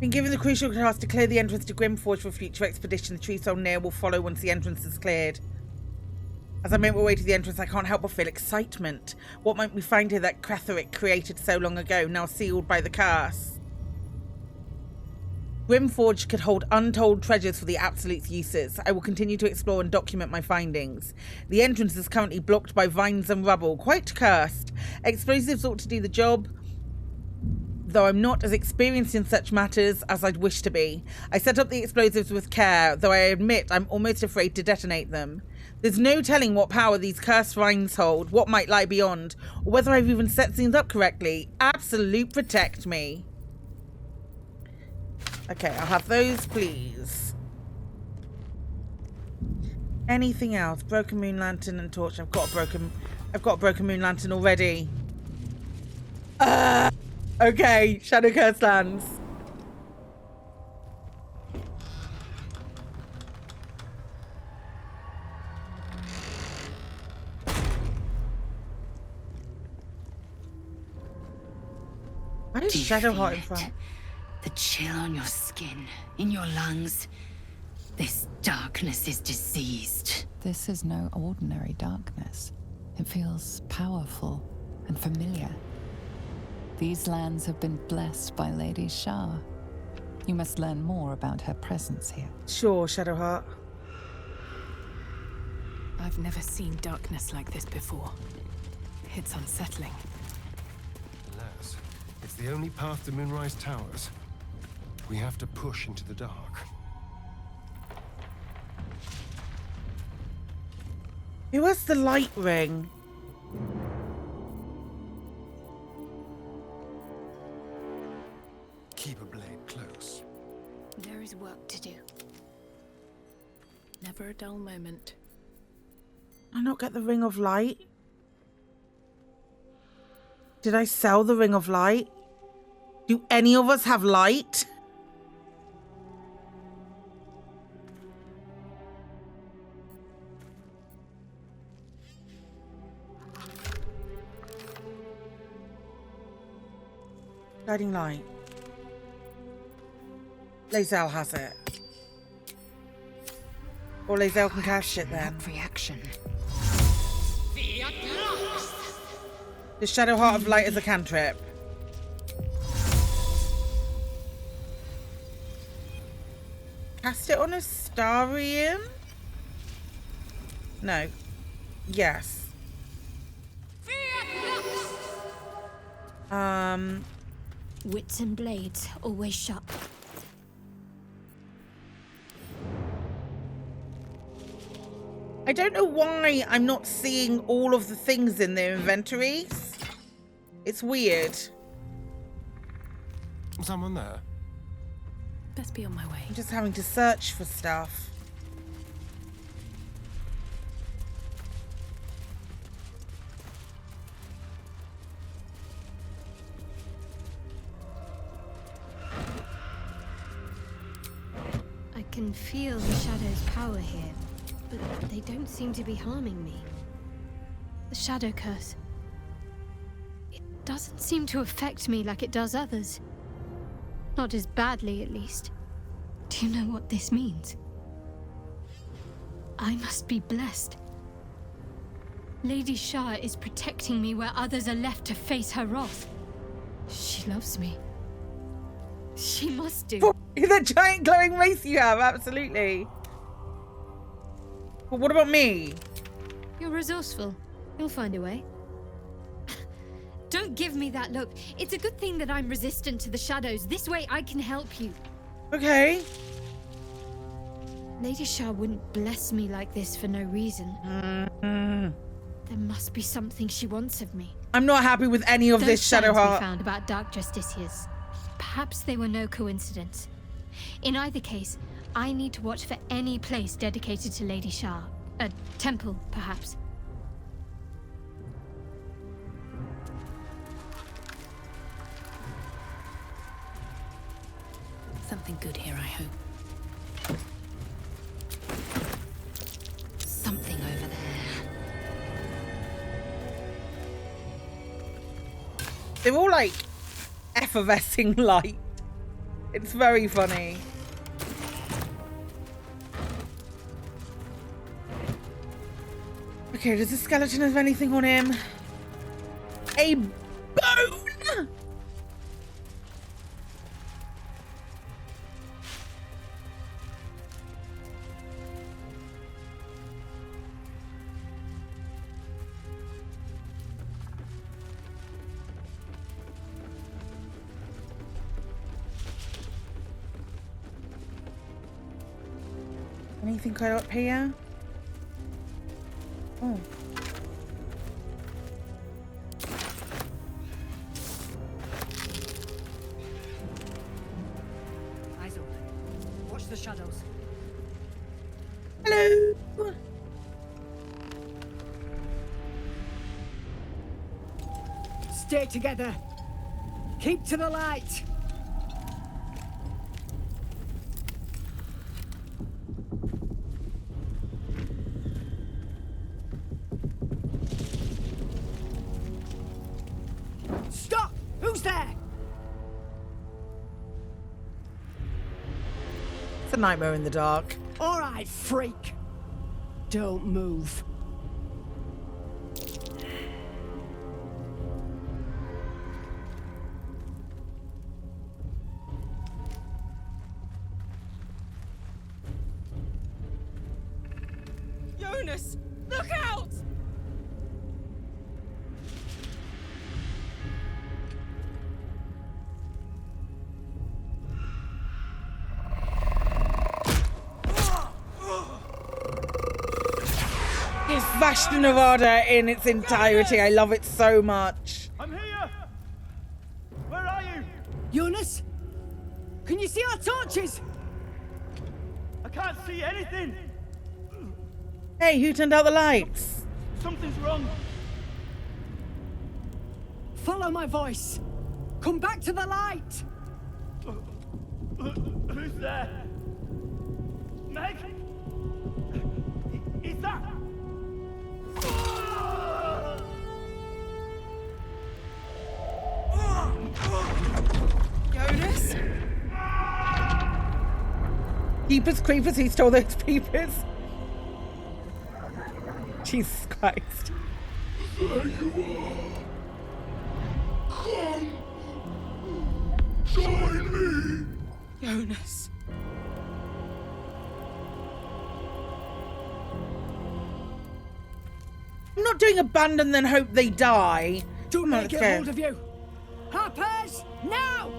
Speaker 1: Been given the crucial task to clear the entrance to Grimforge for a future expedition. The tree so near will follow once the entrance is cleared. As I make my way to the entrance, I can't help but feel excitement. What might we find here that Cretheric created so long ago, now sealed by the curse? Grimforge could hold untold treasures for the Absolute's uses. I will continue to explore and document my findings. The entrance is currently blocked by vines and rubble, quite cursed. Explosives ought to do the job, though I'm not as experienced in such matters as I'd wish to be. I set up the explosives with care, though I admit I'm almost afraid to detonate them. There's no telling what power these cursed vines hold, what might lie beyond, or whether I've even set things up correctly. Absolute protect me. Okay, I'll have those, please. Anything else? Broken moon lantern and torch. I've got a broken moon lantern already. Okay, Shadow Curse lands. What is Shadowheart in front?
Speaker 3: The chill on your skin, in your lungs. This darkness is diseased.
Speaker 2: This is no ordinary darkness. It feels powerful and familiar. These lands have been blessed by Lady Shah. You must learn more about her presence here.
Speaker 1: Sure, Shadowheart.
Speaker 8: I've never seen darkness like this before. It's unsettling.
Speaker 6: Alas, it's the only path to Moonrise Towers. We have to push into the dark.
Speaker 1: Who has the light ring?
Speaker 6: Keep a blade close.
Speaker 8: There is work to do. Never a dull moment.
Speaker 1: I not get the ring of light? Did I sell the ring of light? Do any of us have light? Guiding light. Lae'zel has it. Or Lae'zel can cast it then.
Speaker 2: Reaction.
Speaker 1: The Shadow Heart of Light is a cantrip. Cast it on Astarion? No. Yes.
Speaker 10: Wits and blades, always sharp.
Speaker 1: I don't know why I'm not seeing all of the things in their inventories. It's weird.
Speaker 6: Someone there?
Speaker 8: Best be on my way.
Speaker 1: I'm just having to search for stuff.
Speaker 10: I can feel the Shadow's power here, but they don't seem to be harming me. The Shadow Curse. It doesn't seem to affect me like it does others. Not as badly, at least. Do you know what this means? I must be blessed. Lady Shah is protecting me where others are left to face her wrath. She loves me. She must do.
Speaker 1: The giant glowing mace you have, absolutely. But what about me?
Speaker 10: You're resourceful. You'll find a way. Don't give me that look. It's a good thing that I'm resistant to the shadows. This way I can help you.
Speaker 1: Okay.
Speaker 10: Lady Shah wouldn't bless me like this for no reason. There must be something she wants of me.
Speaker 1: I'm not happy with any of this Shadow
Speaker 10: Those signs we
Speaker 1: Heart.
Speaker 10: found about Dark Justiciars. Perhaps they were no coincidence. In either case, I need to watch for any place dedicated to Lady Shah. A temple, perhaps.
Speaker 8: Something good here, I hope.
Speaker 2: Something over there.
Speaker 1: They're all like effervescing light. It's very funny. Okay, does the skeleton have anything on him? A bone? Anything quite up here? Oh.
Speaker 14: Eyes open. Watch the shadows.
Speaker 1: Hello.
Speaker 14: Stay together. Keep to the light. Stop! Who's there?
Speaker 1: It's a nightmare in the dark.
Speaker 14: All right, freak. Don't move.
Speaker 15: Jonas, look out!
Speaker 1: Vashta Nevada in its entirety. I love it so much.
Speaker 16: I'm here! Where are you?
Speaker 14: Jonas? Can you see our torches?
Speaker 16: I can't see anything!
Speaker 1: Hey, who turned out the lights?
Speaker 16: Something's wrong.
Speaker 14: Follow my voice. Come back to the light.
Speaker 16: Who's there? Meg? Is that...
Speaker 15: Jonas?
Speaker 1: Keepers creepers, he stole those peepers. Jesus Christ.
Speaker 11: There you are. Come. Join me.
Speaker 15: Jonas.
Speaker 1: I'm not doing abandon then hope they die.
Speaker 14: Don't
Speaker 1: Come on,
Speaker 14: make
Speaker 1: let's
Speaker 14: it
Speaker 1: go.
Speaker 14: hold of you. Harpers, now!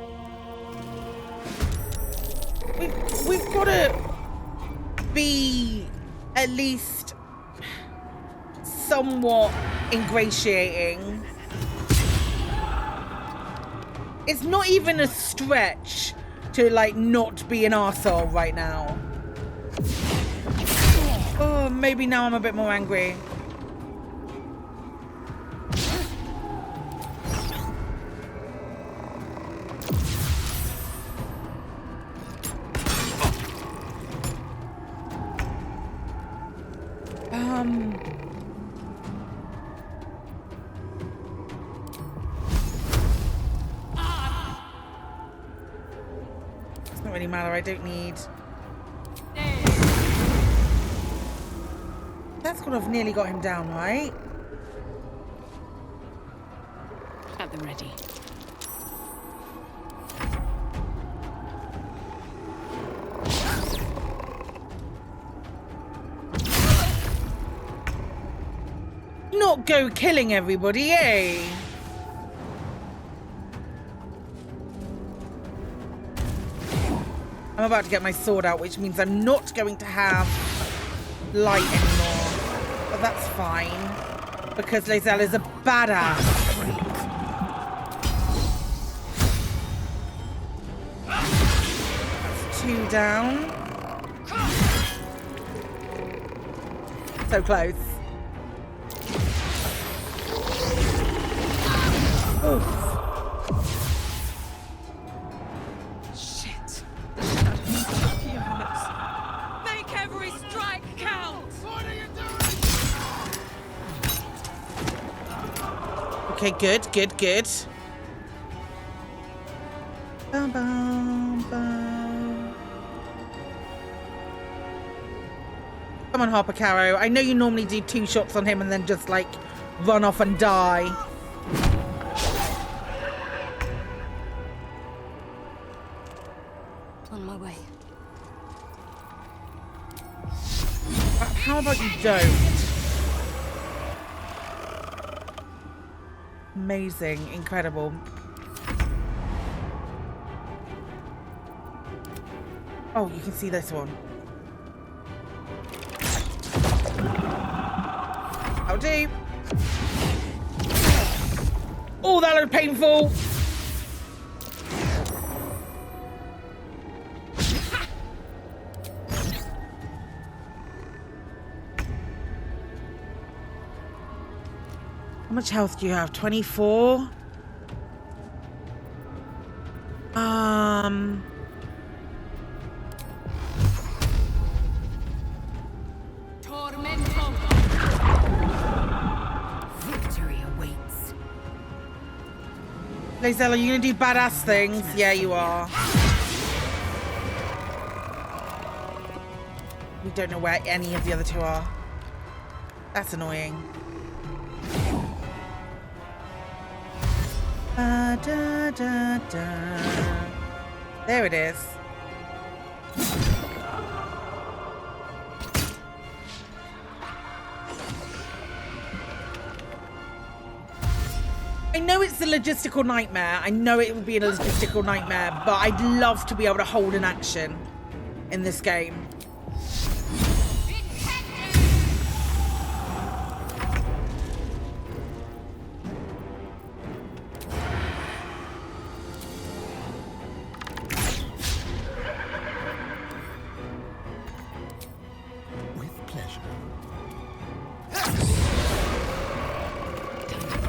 Speaker 1: We've got to be at least somewhat ingratiating. It's not even a stretch to like not be an arsehole right now. Oh, maybe now I'm a bit more angry. It's not really matter. I don't need. That's got to have nearly got him down, right?
Speaker 8: At the ready.
Speaker 1: Not go killing everybody, eh? I'm about to get my sword out, which means I'm not going to have light anymore. But that's fine, because Lae'zel is a badass. That's 2 down. So close. Oof.
Speaker 15: Shit. Jonas. Make every strike count. What are you doing?
Speaker 1: Okay, good. Bum, bum, bum. Come on, Harper Caro. I know you normally do 2 shots on him and then just like run off and die.
Speaker 10: On my way.
Speaker 1: How about you don't? Amazing, incredible. Oh, you can see this one. How deep? Oh, that looked painful. How much health do you have? 24?
Speaker 15: Tormento.
Speaker 3: Victory awaits.
Speaker 1: Lae'zel, are you gonna do badass things? Yeah, you are. We don't know where any of the other 2 are. That's annoying. Da, da, da. There it is. I know it's a logistical nightmare. I know it would be a logistical nightmare, but I'd love to be able to hold an action in this game.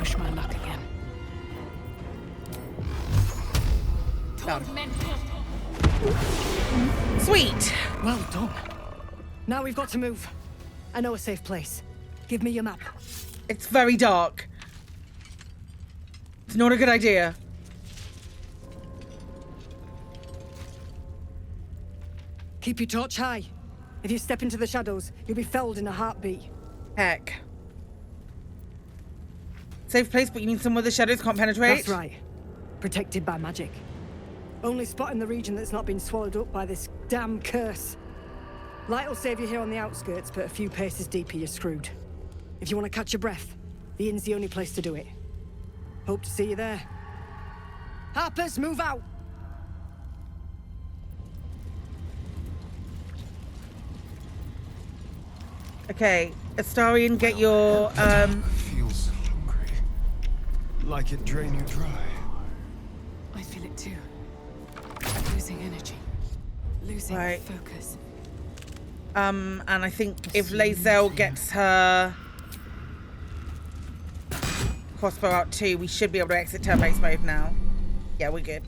Speaker 8: push my luck again.
Speaker 1: Sweet.
Speaker 14: Well done. Now we've got to move. I know a safe place. Give me your map.
Speaker 1: It's very dark. It's not a good idea.
Speaker 14: Keep your torch high. If you step into the shadows, you'll be felled in a heartbeat.
Speaker 1: Heck. Safe place, but you mean somewhere the shadows can't penetrate?
Speaker 14: That's right. Protected by magic. Only spot in the region that's not been swallowed up by this damn curse. Light will save you here on the outskirts, but a few paces deeper you're screwed. If you want to catch your breath, the inn's the only place to do it. Hope to see you there. Harpers, move out!
Speaker 1: Okay, Astarion, get your,
Speaker 6: Feels hungry. Like it drain you dry.
Speaker 8: I feel it too. Losing energy. Losing focus.
Speaker 1: And I think if Lae'zel gets her crossbow out too, we should be able to exit turn-based mode now. Yeah, we're good.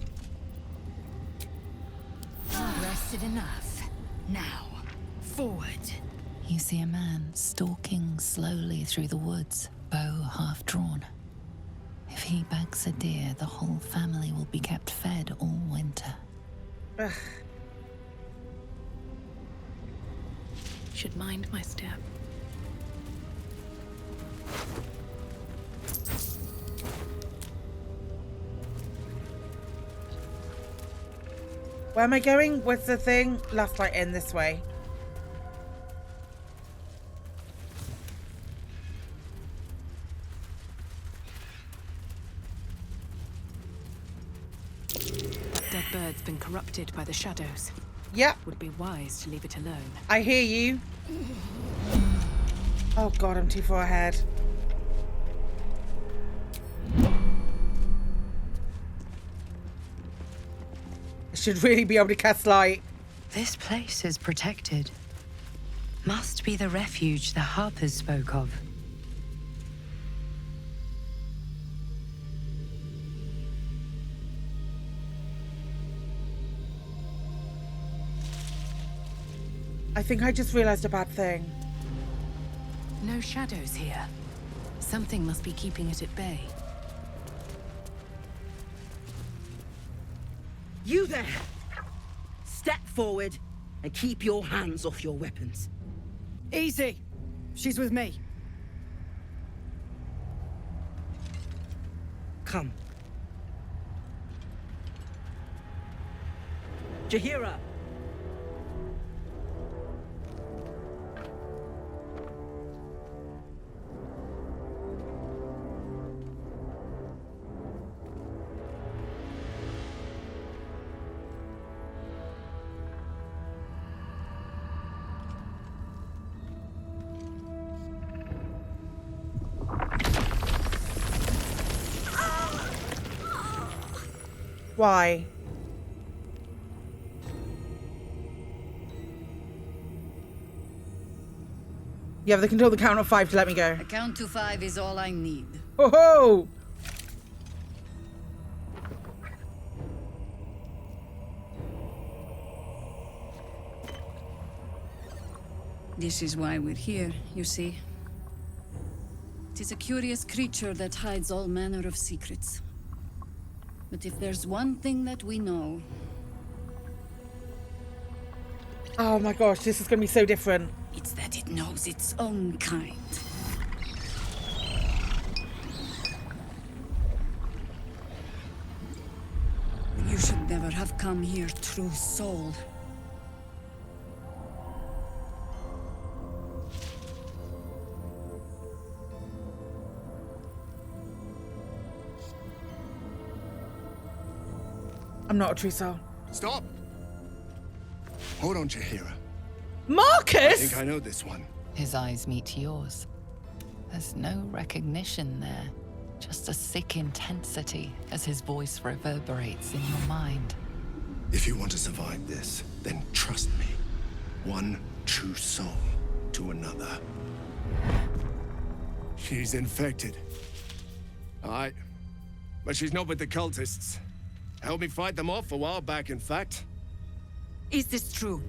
Speaker 3: Rested enough. Now, forward.
Speaker 2: You see a man stalking slowly through the woods, bow half drawn. If he bags a deer, the whole family will be kept fed all winter.
Speaker 1: Ugh.
Speaker 8: Should mind my step.
Speaker 1: Where am I going? What's the thing? Last light in this way.
Speaker 8: That dead bird's been corrupted by the shadows.
Speaker 1: Yep.
Speaker 8: Would be wise to leave it alone.
Speaker 1: I hear you. Oh god, I'm too far ahead. I should really be able to cast light.
Speaker 4: This place is protected. Must be the refuge the Harpers spoke of.
Speaker 1: I think I just realized a bad thing.
Speaker 8: No shadows here. Something must be keeping it at bay.
Speaker 13: You there! Step forward and keep your hands off your weapons.
Speaker 14: Easy. She's with me.
Speaker 13: Come. Jaheira!
Speaker 1: Why? You have the control the count of 5 to let me go.
Speaker 3: A count to 5 is all I need.
Speaker 1: Ho ho!
Speaker 3: This is why we're here, you see. It is a curious creature that hides all manner of secrets. But if there's one thing that we know...
Speaker 1: Oh my gosh, this is going to be so different.
Speaker 3: It's that it knows its own kind. You should never have come here, true soul.
Speaker 1: I'm not a true soul.
Speaker 6: Stop! Hold on, Jaheira.
Speaker 1: Marcus!
Speaker 6: I think I know this one.
Speaker 2: His eyes meet yours. There's no recognition there, just a sick intensity as his voice reverberates in your mind.
Speaker 6: If you want to survive this, then trust me. One true soul to another. She's infected.
Speaker 17: Aye. But she's not with the cultists. Helped me fight them off a while back, in fact.
Speaker 3: Is this true?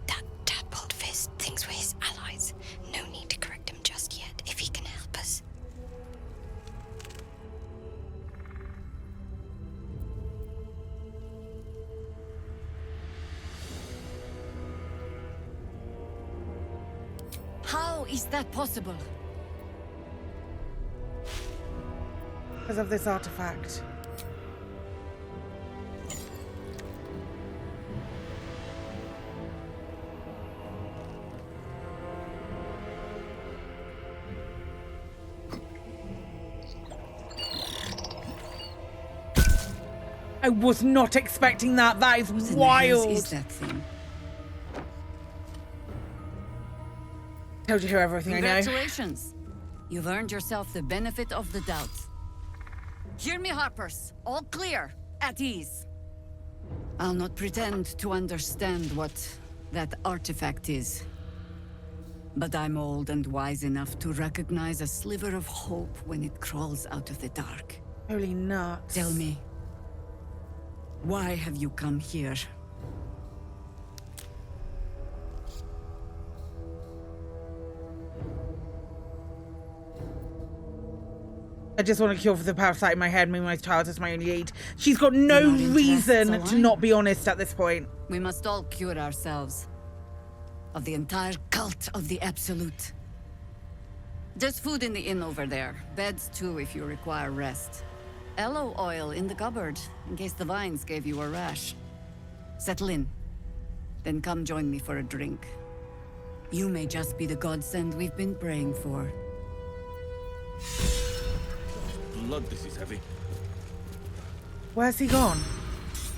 Speaker 10: That tadpole fist thinks we're his allies. No need to correct him just yet, if he can help us.
Speaker 3: How is that possible?
Speaker 1: Because of this artifact. I was not expecting that. That is wild.
Speaker 3: What is that thing?
Speaker 1: Told you everything I know.
Speaker 3: Congratulations. You've earned yourself the benefit of the doubt. Hear me, Harpers. All clear. At ease. I'll not pretend to understand what that artifact is. But I'm old and wise enough to recognize a sliver of hope when it crawls out of the dark.
Speaker 1: Holy nuts.
Speaker 3: Tell me, why have you come here?
Speaker 1: I just want a cure for the parasite in my head. Maybe my child is my only aid. She's got no reason to not be honest at this point.
Speaker 3: We must all cure ourselves of the entire cult of the Absolute. There's food in the inn over there. Beds too if you require rest. Aloe oil in the cupboard in case the vines gave you a rash. Settle in. Then come join me for a drink. You may just be the godsend we've been praying for.
Speaker 12: Blood, this is heavy.
Speaker 1: Where's he gone?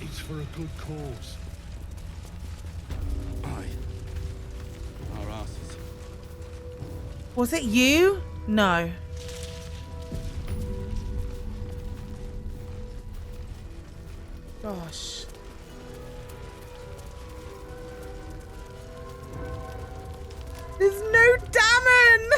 Speaker 11: It's for a good cause.
Speaker 12: Aye. Our asses.
Speaker 1: Was it you? No. Gosh. There's no Damon!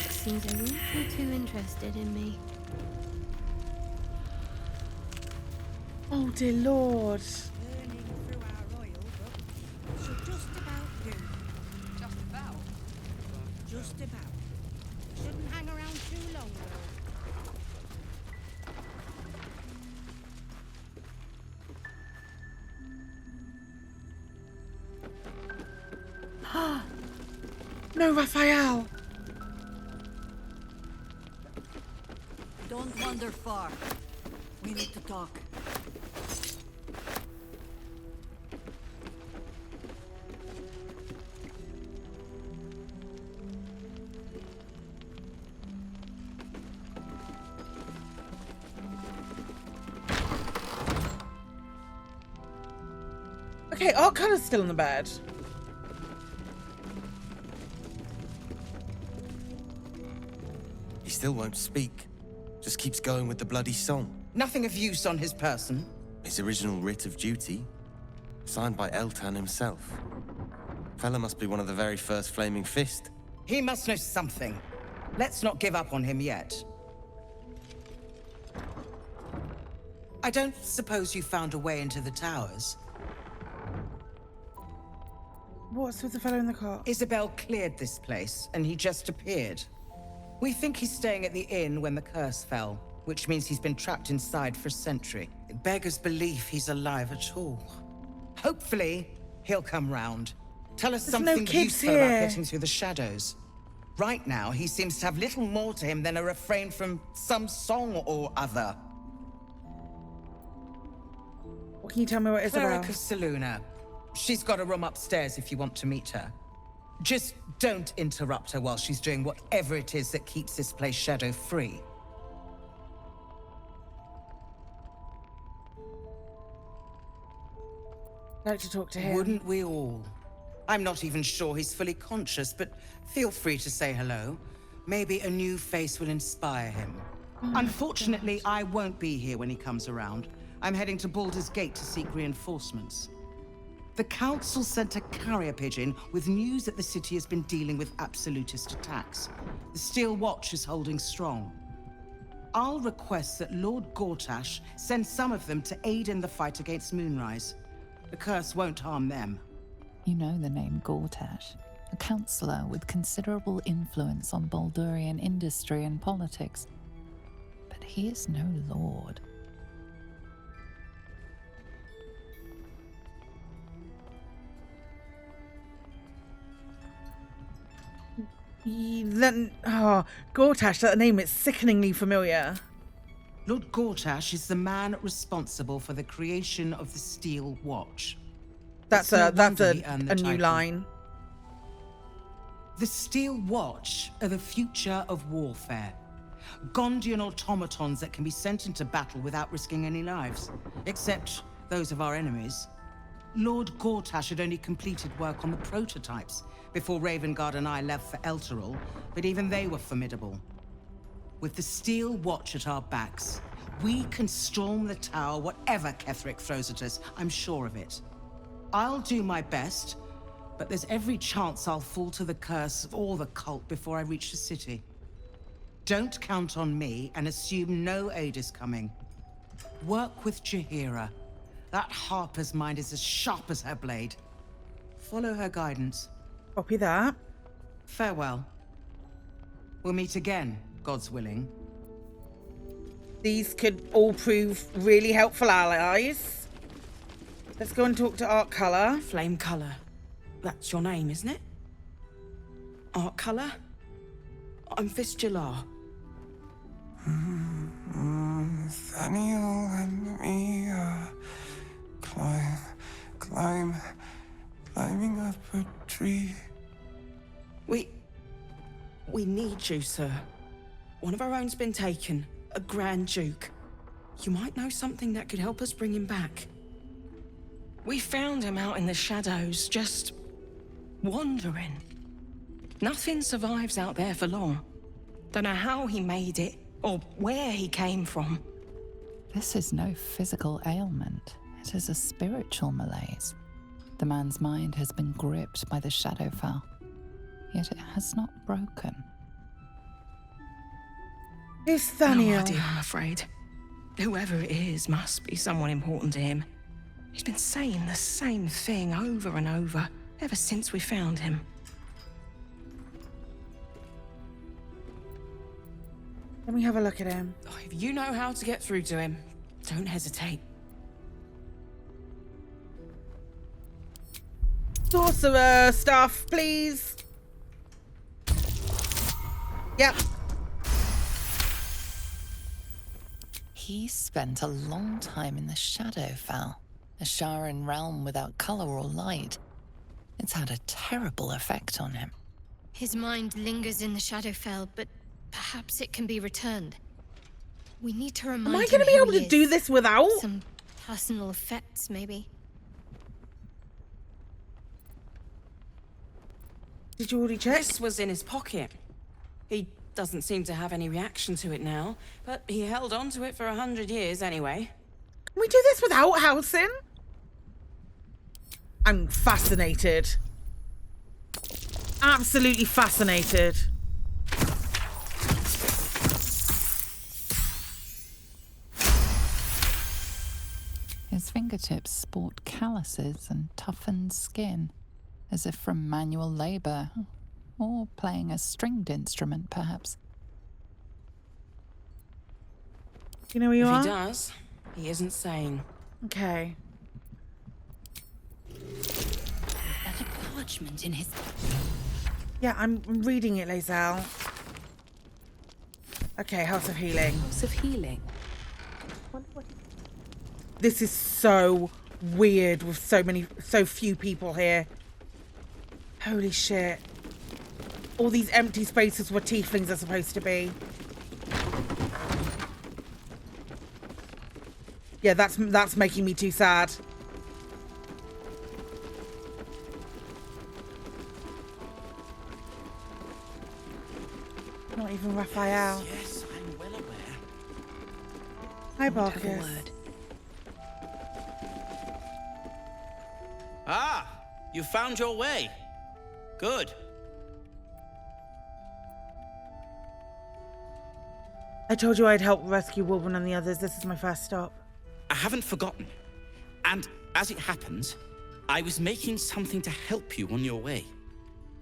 Speaker 10: Seems a little too interested in me.
Speaker 1: Oh dear Lord.
Speaker 18: Burning through our oil, but should just about do. Just about? Just about. Shouldn't hang around too long,
Speaker 1: though. No, Raphael.
Speaker 3: Don't wander far. We need to talk.
Speaker 1: Okay, our colour's still in the bed.
Speaker 19: He still won't speak. Just keeps going with the bloody song.
Speaker 20: Nothing of use on his person?
Speaker 19: His original writ of duty, signed by Eltan himself. Fella must be one of the very first Flaming Fist.
Speaker 20: He must know something. Let's not give up on him yet. I don't suppose you found a way into the towers?
Speaker 1: What's with the fellow in the car?
Speaker 20: Isabel cleared this place, and he just appeared. We think he's staying at the inn when the curse fell, which means he's been trapped inside for a century. It beggars belief he's alive at all. Hopefully, he'll come round. Tell us
Speaker 1: There's
Speaker 20: something
Speaker 1: no kids
Speaker 20: useful about
Speaker 1: here.
Speaker 20: getting through the shadows. Right now, he seems to have little more to him than a refrain from some song or other.
Speaker 1: What can you tell me what Isabel?
Speaker 20: Cleric of Saluna. She's got a room upstairs if you want to meet her. Just don't interrupt her while she's doing whatever it is that keeps this place shadow-free.
Speaker 1: Like to talk to him.
Speaker 20: Wouldn't we all? I'm not even sure he's fully conscious, but feel free to say hello. Maybe a new face will inspire him. Unfortunately, I won't be here when he comes around. I'm heading to Baldur's Gate to seek reinforcements. The Council sent a carrier pigeon with news that the city has been dealing with absolutist attacks. The Steel Watch is holding strong. I'll request that Lord Gortash send some of them to aid in the fight against Moonrise. The curse won't harm them.
Speaker 2: You know the name Gortash, a councillor with considerable influence on Baldurian industry and politics. But he is no lord.
Speaker 1: Gortash, that name is sickeningly familiar.
Speaker 20: Lord Gortash is the man responsible for the creation of the Steel Watch.
Speaker 1: That's a new line.
Speaker 20: The Steel Watch are the future of warfare. Gondian automatons that can be sent into battle without risking any lives, except those of our enemies. Lord Gortash had only completed work on the prototypes before Ravengard and I left for Elturel, but even they were formidable. With the Steel Watch at our backs, we can storm the tower whatever Ketheric throws at us, I'm sure of it. I'll do my best, but there's every chance I'll fall to the curse or the cult before I reach the city. Don't count on me and assume no aid is coming. Work with Jaheira. That Harper's mind is as sharp as her blade. Follow her guidance.
Speaker 1: Copy that.
Speaker 20: Farewell. We'll meet again, God's willing.
Speaker 1: These could all prove really helpful allies. Let's go and talk to Art Color.
Speaker 18: Flame Color. That's your name, isn't it? Art Color? I'm Fistula.
Speaker 6: Nathaniel and me climbing up a tree.
Speaker 18: We need you, sir. One of our own's been taken, a Grand Duke. You might know something that could help us bring him back. We found him out in the shadows, just wandering. Nothing survives out there for long. Don't know how he made it, or where he came from.
Speaker 2: This is no physical ailment. It is a spiritual malaise. The man's mind has been gripped by the Shadowfell, yet it has not broken.
Speaker 1: It's Thaniel.
Speaker 18: No idea, I'm afraid. Whoever it is must be someone important to him. He's been saying the same thing over and over, ever since we found him.
Speaker 1: Let me have a look at him.
Speaker 18: Oh, if you know how to get through to him, don't hesitate.
Speaker 1: Sorcerer stuff, please. Yep.
Speaker 2: He spent a long time in the Shadowfell, a Sharan realm without color or light. It's had a terrible effect on him.
Speaker 10: His mind lingers in the Shadowfell, but perhaps it can be returned. We need to remind him.
Speaker 1: Am I going to be able to do this without?
Speaker 10: Some personal effects, maybe.
Speaker 1: Did you already check?
Speaker 18: This was in his pocket. He doesn't seem to have any reaction to it now, but he held on to it for 100 years anyway.
Speaker 1: Can we do this without Halsin? I'm fascinated. Absolutely fascinated.
Speaker 2: His fingertips sport calluses and toughened skin, as if from manual labor, or playing a stringed instrument, perhaps.
Speaker 1: You know where you are?
Speaker 18: If he does, he isn't sane.
Speaker 1: Okay.
Speaker 3: That parchment in his...
Speaker 1: Yeah, I'm reading it, Lae'zel. Okay, House of Healing.
Speaker 8: House of Healing?
Speaker 1: This is so weird with so few people here. Holy shit. All these empty spaces where tieflings are supposed to be. Yeah, that's making me too sad. Not even Raphael.
Speaker 13: Yes, I'm well aware.
Speaker 1: Hi,
Speaker 8: Won't have a
Speaker 1: Barkus.
Speaker 8: word.
Speaker 21: Ah, you found your way. Good.
Speaker 1: I told you I'd help rescue Wolven and the others. This is my first stop.
Speaker 21: I haven't forgotten. And as it happens, I was making something to help you on your way.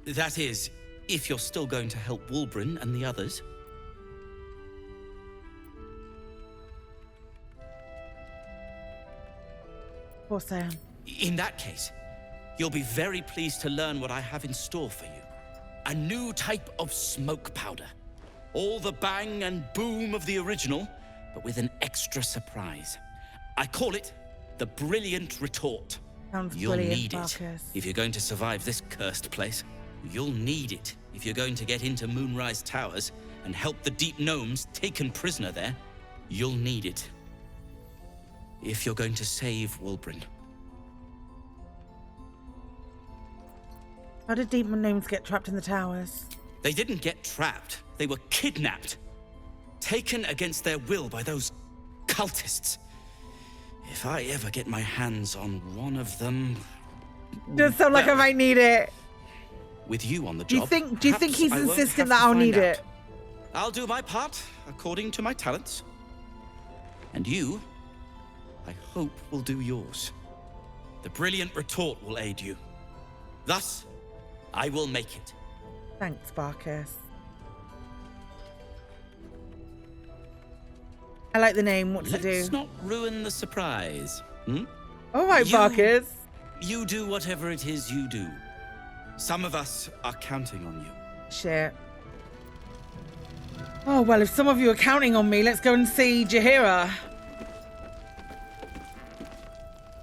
Speaker 21: That is, if you're still going to help Wulbren and the others.
Speaker 1: Of course I am.
Speaker 21: In that case, you'll be very pleased to learn what I have in store for you. A new type of smoke powder. All the bang and boom of the original, but with an extra surprise. I call it the Brilliant Retort.
Speaker 1: Sounds
Speaker 21: You'll
Speaker 1: brilliant,
Speaker 21: need it
Speaker 1: Barkus.
Speaker 21: if you're going to survive this cursed place. You'll need it if you're going to get into Moonrise Towers and help the Deep Gnomes taken prisoner there. You'll need it if you're going to save Wulbren.
Speaker 1: How did demon gnomes get trapped in the towers?
Speaker 21: They didn't get trapped. They were kidnapped. Taken against their will by those cultists. If I ever get my hands on one of them...
Speaker 1: Does sound like I might need it.
Speaker 21: With you on the
Speaker 1: Do you
Speaker 21: job,
Speaker 1: think he's
Speaker 21: perhaps I won't
Speaker 1: insistent
Speaker 21: have
Speaker 1: that
Speaker 21: to
Speaker 1: I'll
Speaker 21: find
Speaker 1: need
Speaker 21: out.
Speaker 1: it?
Speaker 21: I'll do my part according to my talents. And you, I hope, will do yours. The Brilliant Retort will aid you. Thus, I will make it.
Speaker 1: Thanks, Barkus. I like the name. What does it do?
Speaker 21: Let's not ruin the surprise. Hmm?
Speaker 1: All right, Barkus.
Speaker 21: You do whatever it is you do. Some of us are counting on you.
Speaker 1: Shit. Oh, well, if some of you are counting on me, let's go and see Jaheira.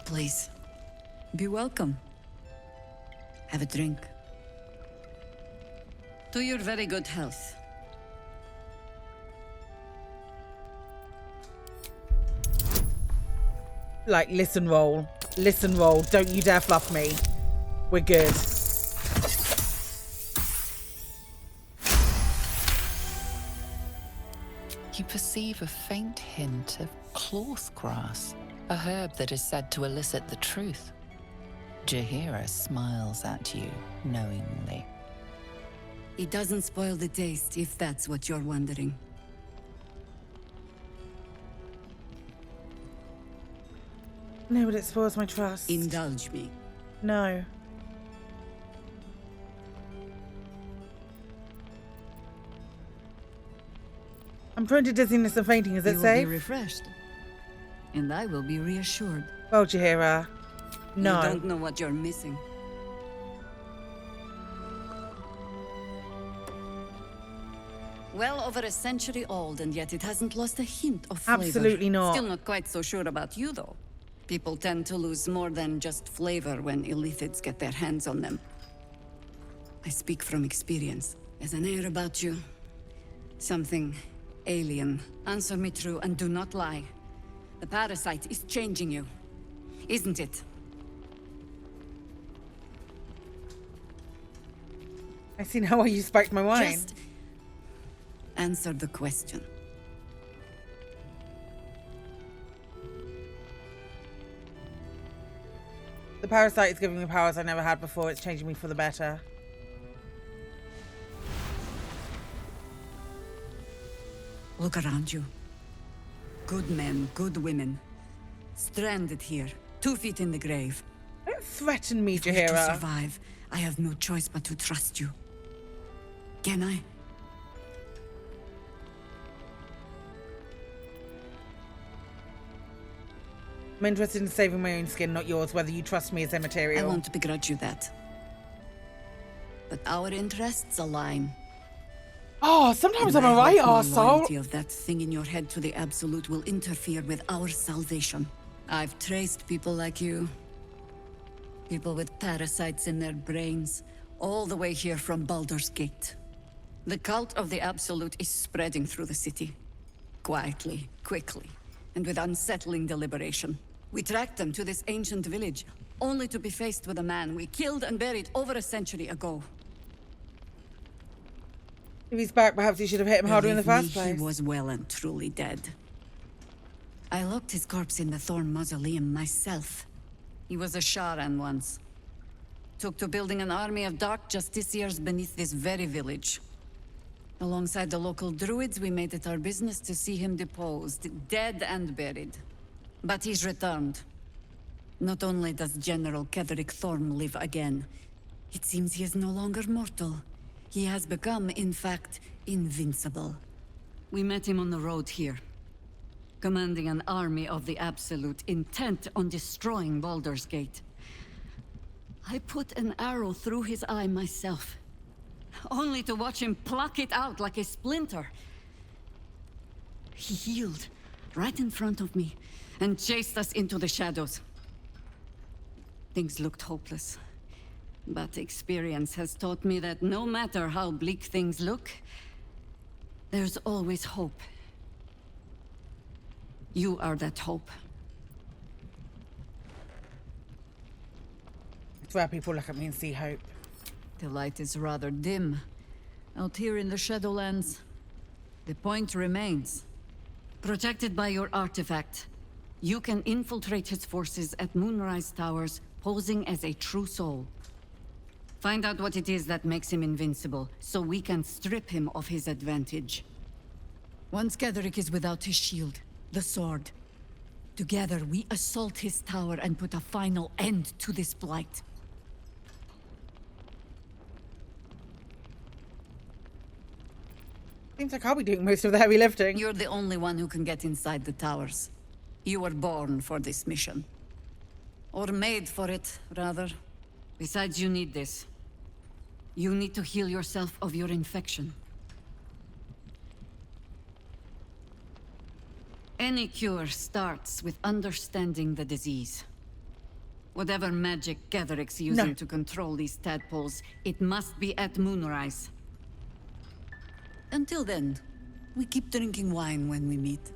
Speaker 3: Please, be welcome. Have a drink. To your very good health.
Speaker 1: Like, listen, roll. Listen, roll. Don't you dare fluff me. We're good.
Speaker 2: You perceive a faint hint of cloth grass, a herb that is said to elicit the truth. Jaheira smiles at you knowingly.
Speaker 3: It doesn't spoil the taste, if that's what you're wondering.
Speaker 1: No, but it spoils my trust.
Speaker 3: Indulge me.
Speaker 1: No. I'm prone to dizziness and fainting. Is it
Speaker 3: You
Speaker 1: safe?
Speaker 3: will be refreshed. And I will be reassured.
Speaker 1: Well, Jaheira, no.
Speaker 3: You don't know what you're missing. Well over a century old, and yet it hasn't lost a hint of flavor.
Speaker 1: Absolutely not.
Speaker 3: Still not quite so sure about you, though. People tend to lose more than just flavor when illithids get their hands on them. I speak from experience. There's an air about you. Something alien. Answer me true and do not lie. The parasite is changing you, isn't it?
Speaker 1: I see now why you spiked my wine.
Speaker 3: Just answer the question.
Speaker 1: The parasite is giving me powers I never had before. It's changing me for the better.
Speaker 3: Look around you. Good men, good women. Stranded here, 2 feet in the grave.
Speaker 1: Don't threaten me,
Speaker 3: If we're to
Speaker 1: Jaheira.
Speaker 3: survive, I have no choice but to trust you. Can I?
Speaker 1: I'm interested in saving my own skin, not yours, whether you trust me is immaterial.
Speaker 3: I won't begrudge you that. But our interests align.
Speaker 1: Oh, sometimes
Speaker 3: And
Speaker 1: I'm a
Speaker 3: I
Speaker 1: right
Speaker 3: hope no
Speaker 1: arsehole.
Speaker 3: loyalty of that thing in your head to the Absolute will interfere with our salvation. I've traced people like you. People with parasites in their brains. All the way here from Baldur's Gate. The cult of the Absolute is spreading through the city. Quietly, quickly, and with unsettling deliberation. We tracked them to this ancient village, only to be faced with a man we killed and buried over a century ago.
Speaker 1: If he's back, perhaps you should have hit him harder in the
Speaker 3: Believe
Speaker 1: first
Speaker 3: me,
Speaker 1: place.
Speaker 3: He was well and truly dead. I locked his corpse in the Thorn Mausoleum myself. He was a Sharan once. Took to building an army of dark justiciars beneath this very village. Alongside the local druids, we made it our business to see him deposed, dead and buried. But he's returned. Not only does General Ketheric Thorm live again, it seems he is no longer mortal. He has become, in fact, invincible. We met him on the road here, commanding an army of the Absolute, intent on destroying Baldur's Gate. I put an arrow through his eye myself, only to watch him pluck it out like a splinter. He healed right in front of me and chased us into the shadows. Things looked hopeless, but experience has taught me that no matter how bleak things look, there's always hope. You are that hope.
Speaker 1: It's where people look at me and see hope.
Speaker 3: The light is rather dim out here in the Shadowlands. The point remains. Protected by your artifact, you can infiltrate his forces at Moonrise Towers, posing as a true soul. Find out what it is that makes him invincible, so we can strip him of his advantage. Once Ketheric is without his shield, the sword, together we assault his tower and put a final end to this blight.
Speaker 1: Seems like I'll be doing most of the heavy lifting.
Speaker 3: You're the only one who can get inside the towers. You were born for this mission. Or made for it, rather. Besides, you need this. You need to heal yourself of your infection. Any cure starts with understanding the disease. Whatever magic Ketheric's using to control these tadpoles, it must be at Moonrise. Until then, we keep drinking wine when we meet.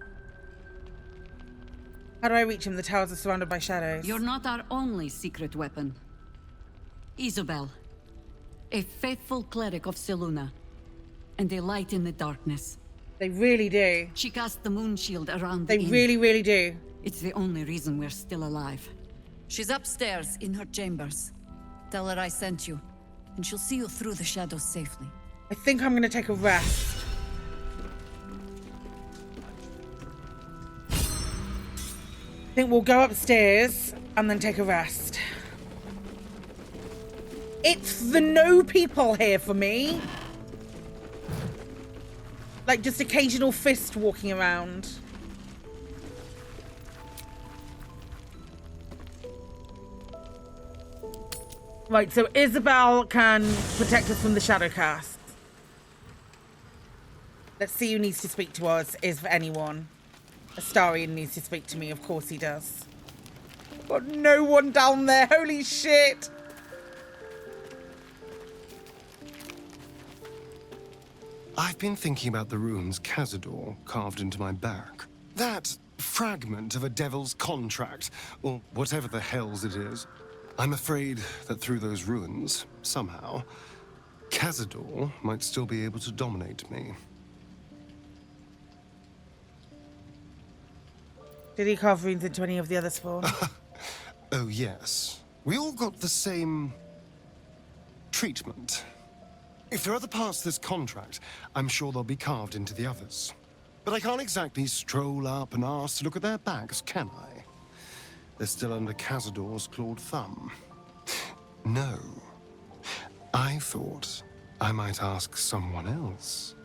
Speaker 1: How do I reach him? The towers are surrounded by shadows.
Speaker 3: You're not our only secret weapon. Isobel, a faithful cleric of Selûne, and a light in the darkness.
Speaker 1: They really do.
Speaker 3: She cast the moon shield around
Speaker 1: the inn. Really, really do.
Speaker 3: It's the only reason we're still alive. She's upstairs in her chambers. Tell her I sent you, and she'll see you through the shadows safely.
Speaker 1: I think I'm going to take a rest. I think we'll go upstairs and then take a rest. It's the no people here for me. Like just occasional fist walking around. Right, so Isabel can protect us from the shadow cast. Let's see who needs to speak to us, if anyone. Astarion needs to speak to me, of course he does. Got no one down there, holy shit!
Speaker 5: I've been thinking about the runes Cazador carved into my back. That fragment of a devil's contract, or whatever the hells it is. I'm afraid that through those runes, somehow, Cazador might still be able to dominate me.
Speaker 1: Did he carve runes into any of the other spawn?
Speaker 5: Oh, yes. We all got the same treatment. If there are other parts of this contract, I'm sure they'll be carved into the others. But I can't exactly stroll up and ask to look at their backs, can I? They're still under Cazador's clawed thumb. No. I thought I might ask someone else.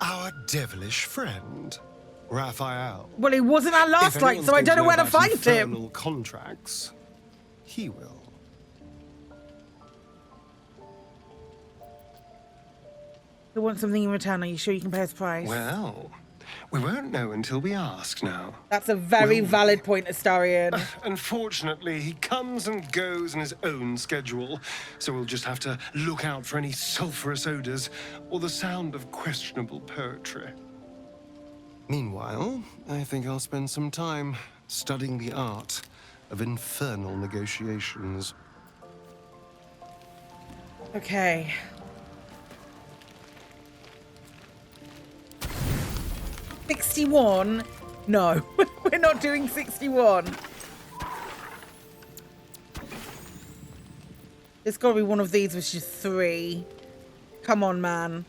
Speaker 5: Our devilish friend, Raphael.
Speaker 1: Well, he wasn't our last night, so I don't know where to find him.
Speaker 5: Infernal contracts, he will.
Speaker 1: They want something in return. Are you sure you can pay us price?
Speaker 5: Well, we won't know until we ask now.
Speaker 1: That's a very valid point, Astarion.
Speaker 5: Unfortunately, he comes and goes in his own schedule, so we'll just have to look out for any sulphurous odors or the sound of questionable poetry. Meanwhile, I think I'll spend some time studying the art of infernal negotiations.
Speaker 1: Okay. $61 No, we're not doing 61. It's got to be one of these, which is 3. Come on, man.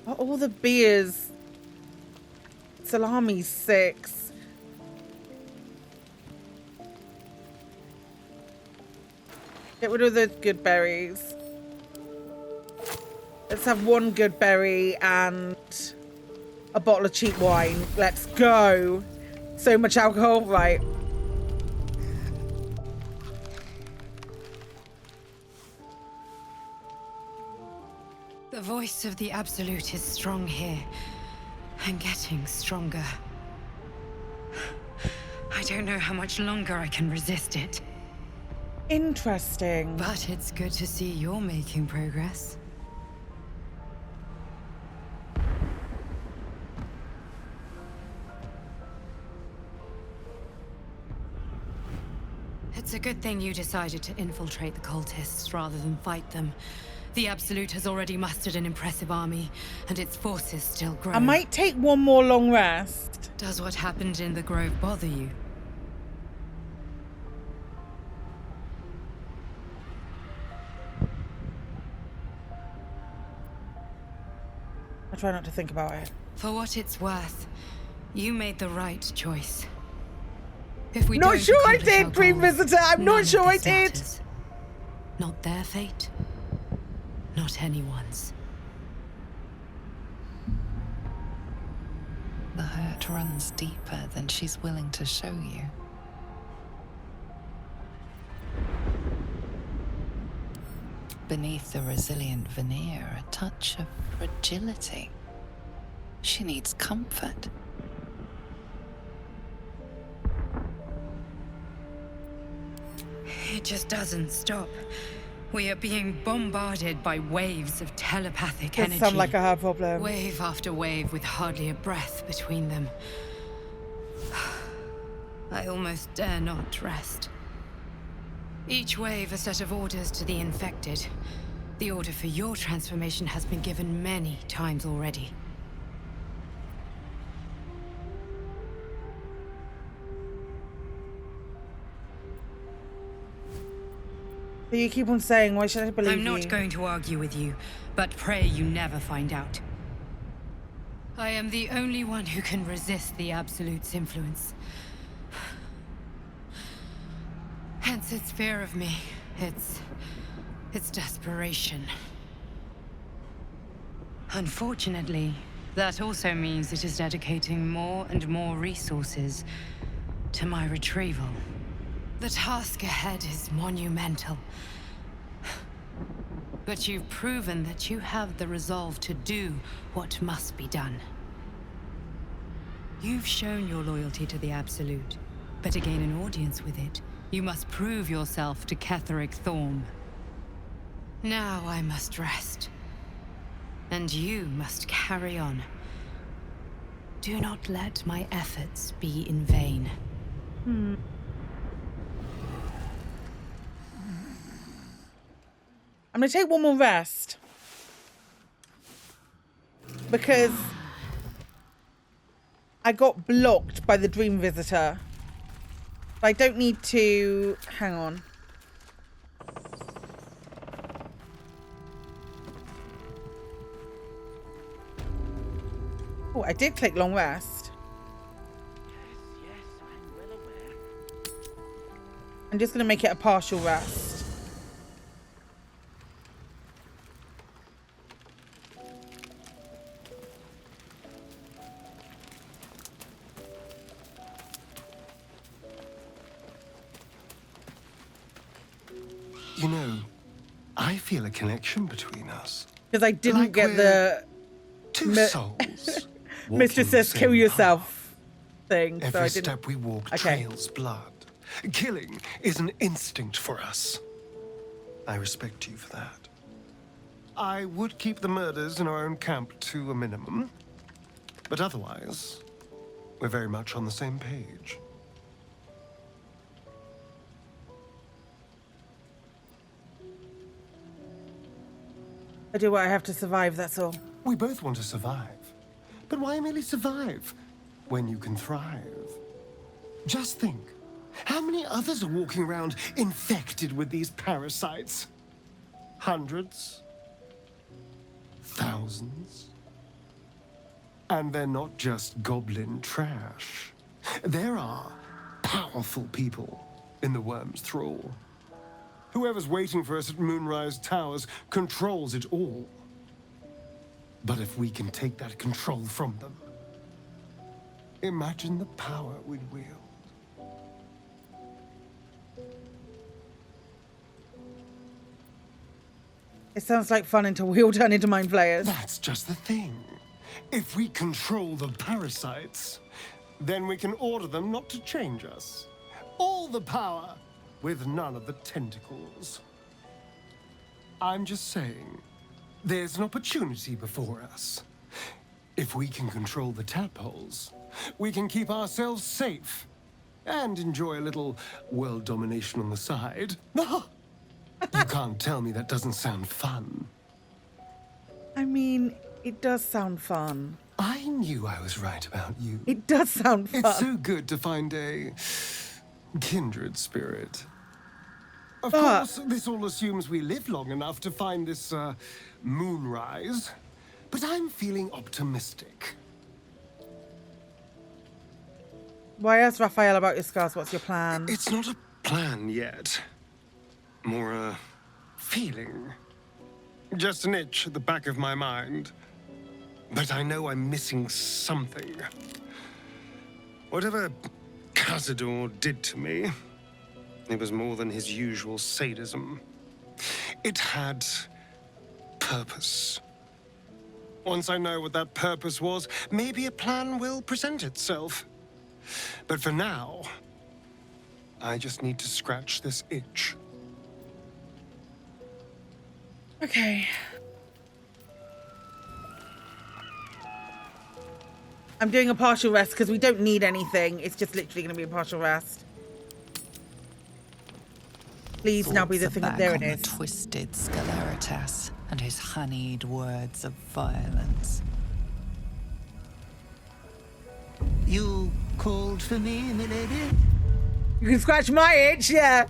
Speaker 1: Oh, all the beers. Salami 6. Get rid of the good berries. Let's have 1 good berry and a bottle of cheap wine. Let's go. So much alcohol, right?
Speaker 4: The voice of the Absolute is strong here, and getting stronger. I don't know how much longer I can resist it.
Speaker 1: Interesting.
Speaker 4: But it's good to see you're making progress. It's a good thing you decided to infiltrate the cultists rather than fight them. The Absolute has already mustered an impressive army, and its forces still grow.
Speaker 1: I might take 1 more long rest.
Speaker 4: Does what happened in the Grove bother you?
Speaker 1: I try not to think about it.
Speaker 4: For what it's worth, you made the right choice. If we
Speaker 1: Not
Speaker 4: don't
Speaker 1: sure I
Speaker 4: accomplish our
Speaker 1: did, Dream
Speaker 4: goals,
Speaker 1: Visitor. I'm
Speaker 4: none
Speaker 1: not
Speaker 4: of
Speaker 1: sure I
Speaker 4: this
Speaker 1: did.
Speaker 4: matters. Not their fate. Not anyone's.
Speaker 2: The hurt runs deeper than she's willing to show you. Beneath the resilient veneer, a touch of fragility. She needs comfort.
Speaker 4: It just doesn't stop. We are being bombarded by waves of telepathic
Speaker 1: Does
Speaker 4: energy.
Speaker 1: sound like a hard problem.
Speaker 4: Wave after wave with hardly a breath between them. I almost dare not rest. Each wave a set of orders to the infected. The order for your transformation has been given many times already.
Speaker 1: So you keep on saying, why should I believe you?
Speaker 4: I'm not going to argue with you, but pray you never find out. I am the only one who can resist the Absolute's influence. Hence its fear of me, its desperation. Unfortunately, that also means it is dedicating more and more resources to my retrieval. The task ahead is monumental. But you've proven that you have the resolve to do what must be done. You've shown your loyalty to the Absolute, but to gain an audience with it, you must prove yourself to Ketheric Thorm. Now I must rest. And you must carry on. Do not let my efforts be in vain.
Speaker 1: I'm going to take 1 more rest. Because I got blocked by the Dream Visitor. I don't need to... Hang on. Oh, I did click long rest. I'm just going to make it a partial rest.
Speaker 5: You know, I feel a connection between us.
Speaker 1: Because I didn't
Speaker 5: Like
Speaker 1: get
Speaker 5: we're
Speaker 1: the...
Speaker 5: two souls.
Speaker 1: Mistress says kill yourself thing. So
Speaker 5: Every
Speaker 1: I didn't...
Speaker 5: step we walk
Speaker 1: Okay.
Speaker 5: trails blood. Killing is an instinct for us. I respect you for that. I would keep the murders in our own camp to a minimum. But otherwise, we're very much on the same page.
Speaker 1: I do what I have to survive, that's all.
Speaker 5: We both want to survive. But why merely survive when you can thrive? Just think, how many others are walking around infected with these parasites? Hundreds? Thousands? And they're not just goblin trash. There are powerful people in the worm's thrall. Whoever's waiting for us at Moonrise Towers controls it all. But if we can take that control from them, imagine the power we'd wield.
Speaker 1: It sounds like fun until we all turn into mind flayers.
Speaker 5: That's just the thing. If we control the parasites, then we can order them not to change us. All the power, with none of the tentacles. I'm just saying, there's an opportunity before us. If we can control the tadpoles, we can keep ourselves safe and enjoy a little world domination on the side. You can't tell me that doesn't sound fun.
Speaker 1: I mean, it does sound fun.
Speaker 5: I knew I was right about you.
Speaker 1: It does sound fun.
Speaker 5: It's so good to find a kindred spirit. Of course, this all assumes we live long enough to find this moonrise, but I'm feeling optimistic.
Speaker 1: Why ask Raphael about your scars? What's your plan?
Speaker 5: It's not a plan yet. More a feeling. Just an itch at the back of my mind. But I know I'm missing something. Whatever Cazador did to me, it was more than his usual sadism. It had purpose. Once I know what that purpose was, maybe a plan will present itself. But for now, I just need to scratch this itch.
Speaker 1: Okay. I'm doing a partial rest because we don't need anything. It's just literally going to be a partial rest. Please now be the thing. There it is.
Speaker 2: The twisted Scalaritas and his honeyed words of violence.
Speaker 7: You called for me, milady?
Speaker 1: You can scratch my itch, yeah.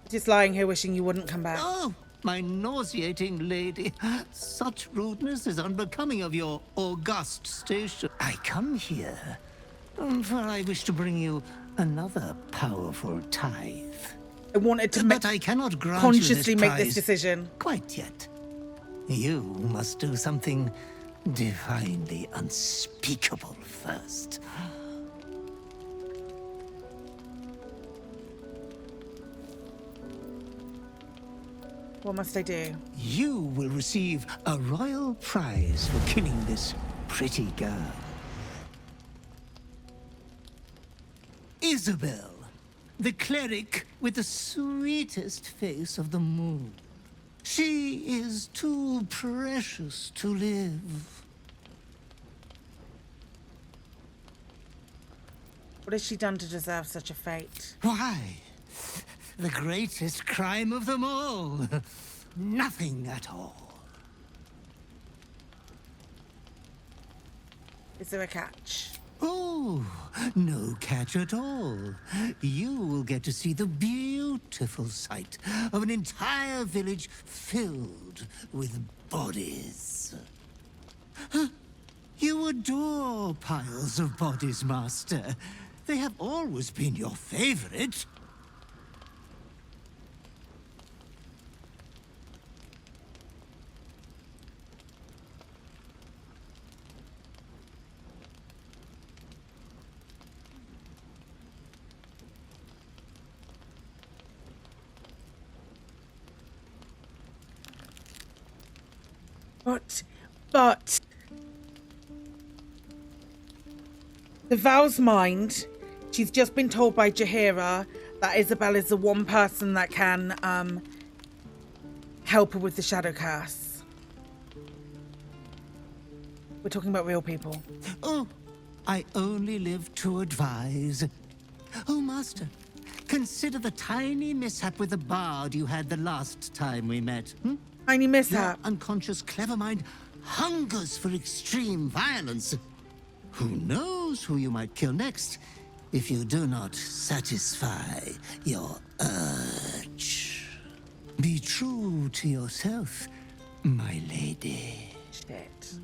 Speaker 1: Just lying here wishing you wouldn't come back.
Speaker 7: Oh, my nauseating lady. Such rudeness is unbecoming of your august station. I come here, for I wish to bring you another powerful tithe.
Speaker 1: I wanted to
Speaker 7: but I cannot grant
Speaker 1: consciously
Speaker 7: you
Speaker 1: make this decision.
Speaker 7: Quite yet. You must do something divinely unspeakable first.
Speaker 1: What must I do?
Speaker 7: You will receive a royal prize for killing this pretty girl. Isabel, the cleric with the sweetest face of the moon. She is too precious to live.
Speaker 1: What has she done to deserve such a fate?
Speaker 7: Why? The greatest crime of them all. Nothing at all.
Speaker 1: Is there a catch?
Speaker 7: Oh, no catch at all. You will get to see the beautiful sight of an entire village filled with bodies. You adore piles of bodies, Master. They have always been your favorite.
Speaker 1: But the Val's mind, she's just been told by Jaheira that Isabel is the one person that can help her with the shadow curse. We're talking about real people.
Speaker 7: Oh, I only live to advise. Oh, Master, Consider the tiny mishap with the bard you had the last time we met.
Speaker 1: Tiny mishap.
Speaker 7: Your unconscious clever mind hungers for extreme violence. Who knows who you might kill next if you do not satisfy your urge. Be true to yourself, my lady.
Speaker 1: Shit.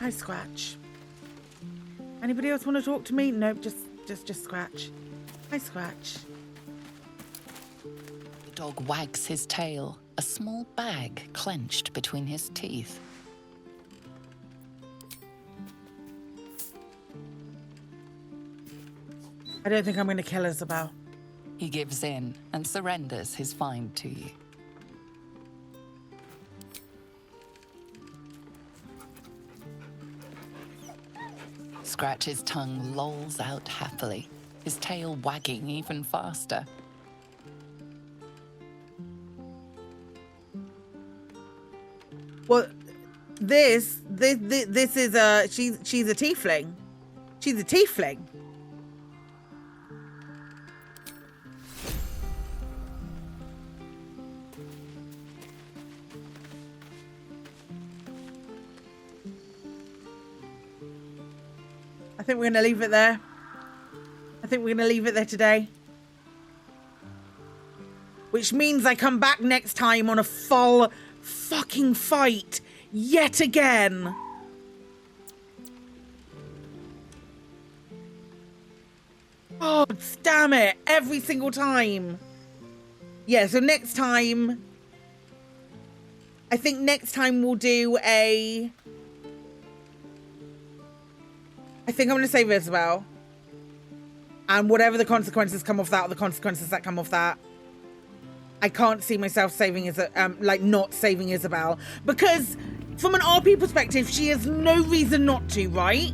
Speaker 1: Hi, Scratch. Anybody else want to talk to me? Nope, just Scratch. Hi, Scratch.
Speaker 2: The dog wags his tail, a small bag clenched between his teeth.
Speaker 1: I don't think I'm going to kill Isabel.
Speaker 2: He gives in and surrenders his find to you. Scratch's tongue lolls out happily, his tail wagging even faster.
Speaker 1: Well, this is a she's a tiefling. She's a tiefling. I think we're going to leave it there. I think we're going to leave it there today. Which means I come back next time on a full fucking fight yet again. Oh, damn it. Every single time. Yeah, so next time... I think next time we'll do a... I think I'm going to save Isabel. And whatever the consequences come off that, or the consequences that come off that, I can't see myself saving not saving Isabel. Because from an RP perspective, she has no reason not to, right?